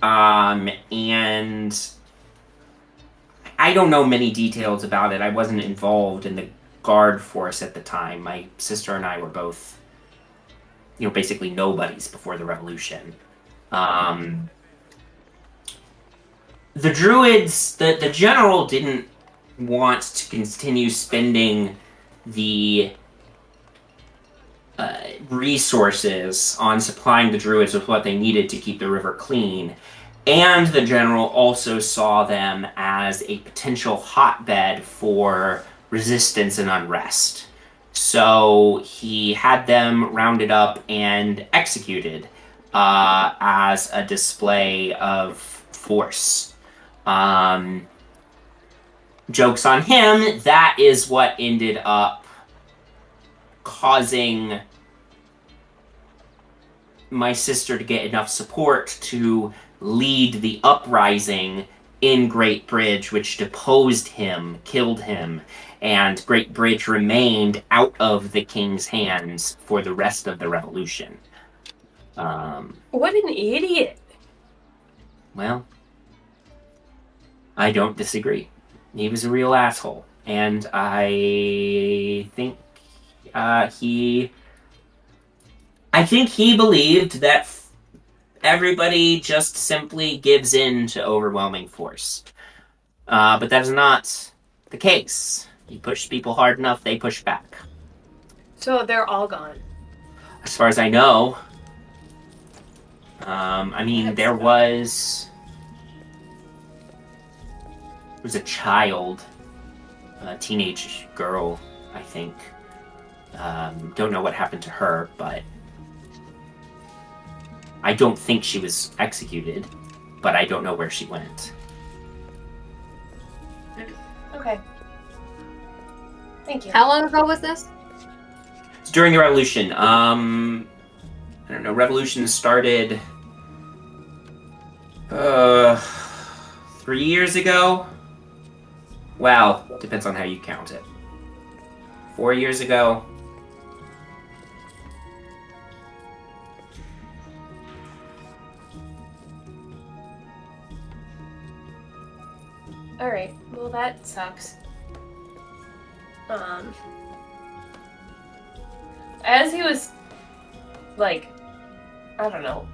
And I don't know many details about it. I wasn't involved in the guard force at the time. My sister and I were both, basically nobodies before the revolution. The Druids, the general didn't want to continue spending the resources on supplying the Druids with what they needed to keep the river clean. And the general also saw them as a potential hotbed for resistance and unrest. So he had them rounded up and executed as a display of force. Joke's on him, that is what ended up causing my sister to get enough support to lead the uprising in Great Bridge, which deposed him, killed him, and Great Bridge remained out of the king's hands for the rest of the revolution. What an idiot. Well, I don't disagree. He was a real asshole. And I think he believed that everybody just simply gives in to overwhelming force. But that's not the case. You push people hard enough, they push back. So they're all gone. As far as I know. There was a child, a teenage girl, I think. Don't know what happened to her, but I don't think she was executed, but I don't know where she went. Okay. Thank you. How long ago was this? It's during the revolution. I don't know, revolution started 3 years ago? Well, depends on how you count it. 4 years ago? Alright, well that sucks. As he was, I don't know.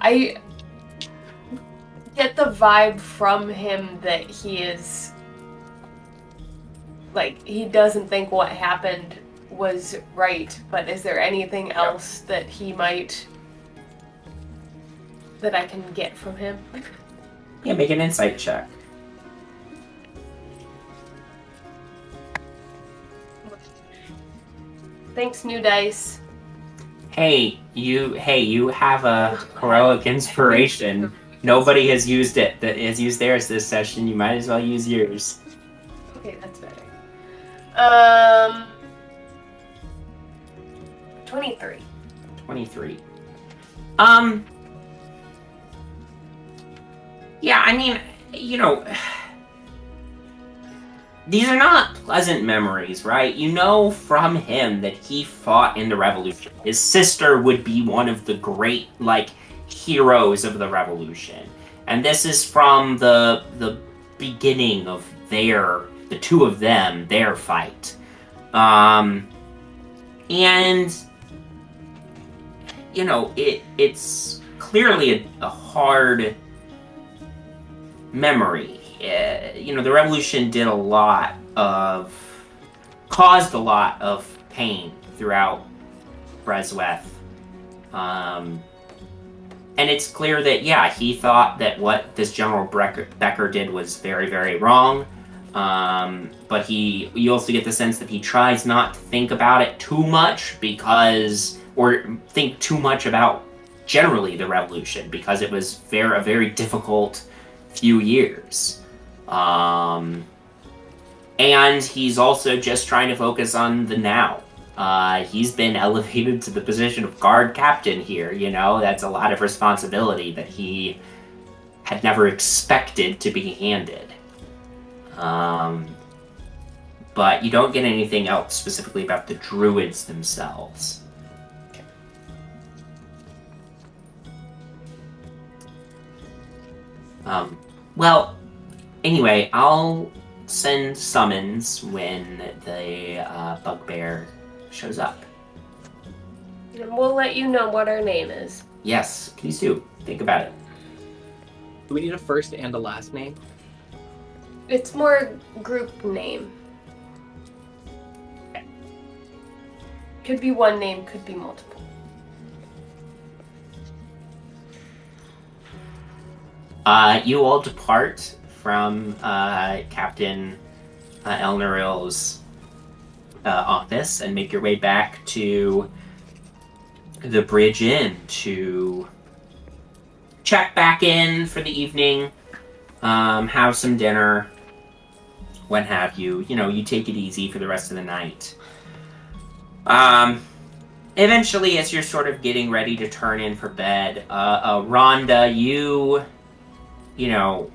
I get the vibe from him that he is, he doesn't think what happened was right, but is there anything else that he might, that I can get from him? Yeah, make an insight check. Thanks, new dice. Hey, you have a heroic inspiration. Nobody has used it that has used theirs this session. You might as well use yours. Okay, that's better. 23. 23. Yeah, I mean, you know, these are not pleasant memories, right? You know from him that he fought in the revolution. His sister would be one of the great, like, heroes of the revolution. And this is from the beginning of the two of them, their fight. And, you know, it's clearly a hard memory. You know, the revolution caused a lot of pain throughout Bresweth. And it's clear that, yeah, he thought that what this General Becker did was very, very wrong. But you also get the sense that he tries not to think about it too much or think too much about generally the revolution, because it was a very difficult few years. And he's also just trying to focus on the now. He's been elevated to the position of guard captain here, you know? That's a lot of responsibility that he had never expected to be handed. But you don't get anything else specifically about the Druids themselves. Well, anyway, I'll send summons when the bugbear shows up. And we'll let you know what our name is. Yes, please do. Think about it. Do we need a first and a last name? It's more group name. Could be one name, could be multiple. You all depart from Captain Elnaril's office and make your way back to the Bridge Inn to check back in for the evening, have some dinner, what have you. You know, you take it easy for the rest of the night. Eventually, as you're sort of getting ready to turn in for bed, Rhonda, you know,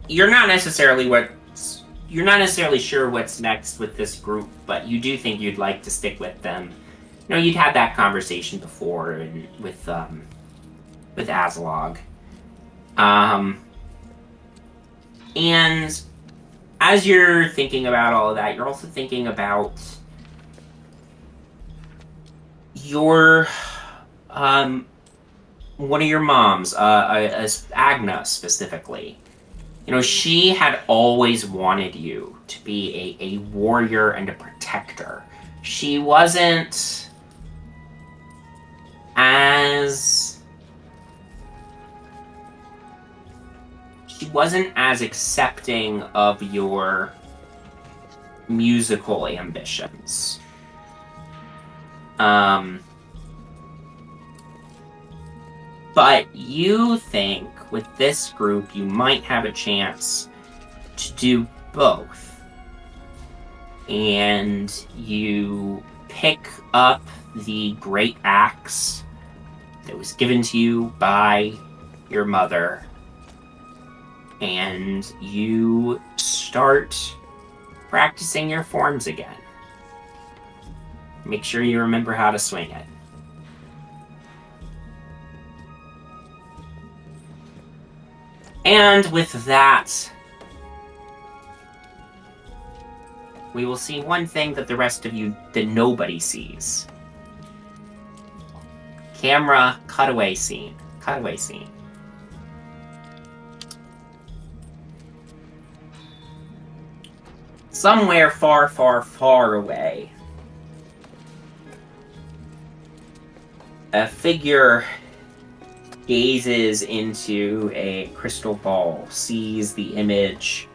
you're not necessarily sure what's next with this group, but you do think you'd like to stick with them. You know, you'd had that conversation before with Azlog. And as you're thinking about all of that, you're also thinking about your one of your moms, Agna specifically. You know, she had always wanted you to be a warrior and a protector. She wasn't as accepting of your musical ambitions. But you think with this group you might have a chance to do both. And you pick up the great axe that was given to you by your mother, and you start practicing your forms again. Make sure you remember how to swing it. And with that, we will see one thing that the rest of you, that nobody sees. Camera cutaway scene. Cutaway scene. Somewhere far, far, far away, a figure gazes into a crystal ball, sees the image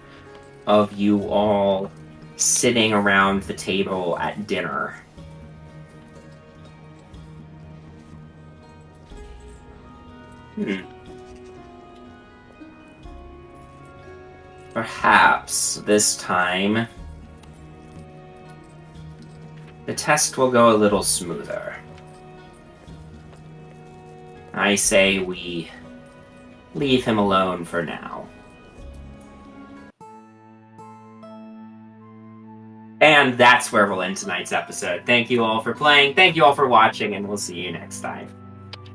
of you all sitting around the table at dinner. Perhaps this time the test will go a little smoother. I say we leave him alone for now. And that's where we'll end tonight's episode. Thank you all for playing, thank you all for watching, and we'll see you next time.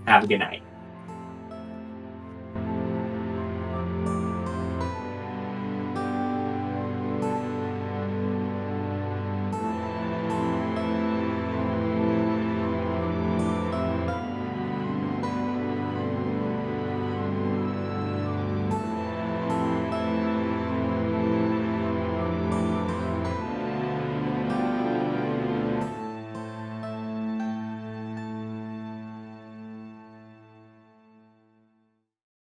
Have a good night.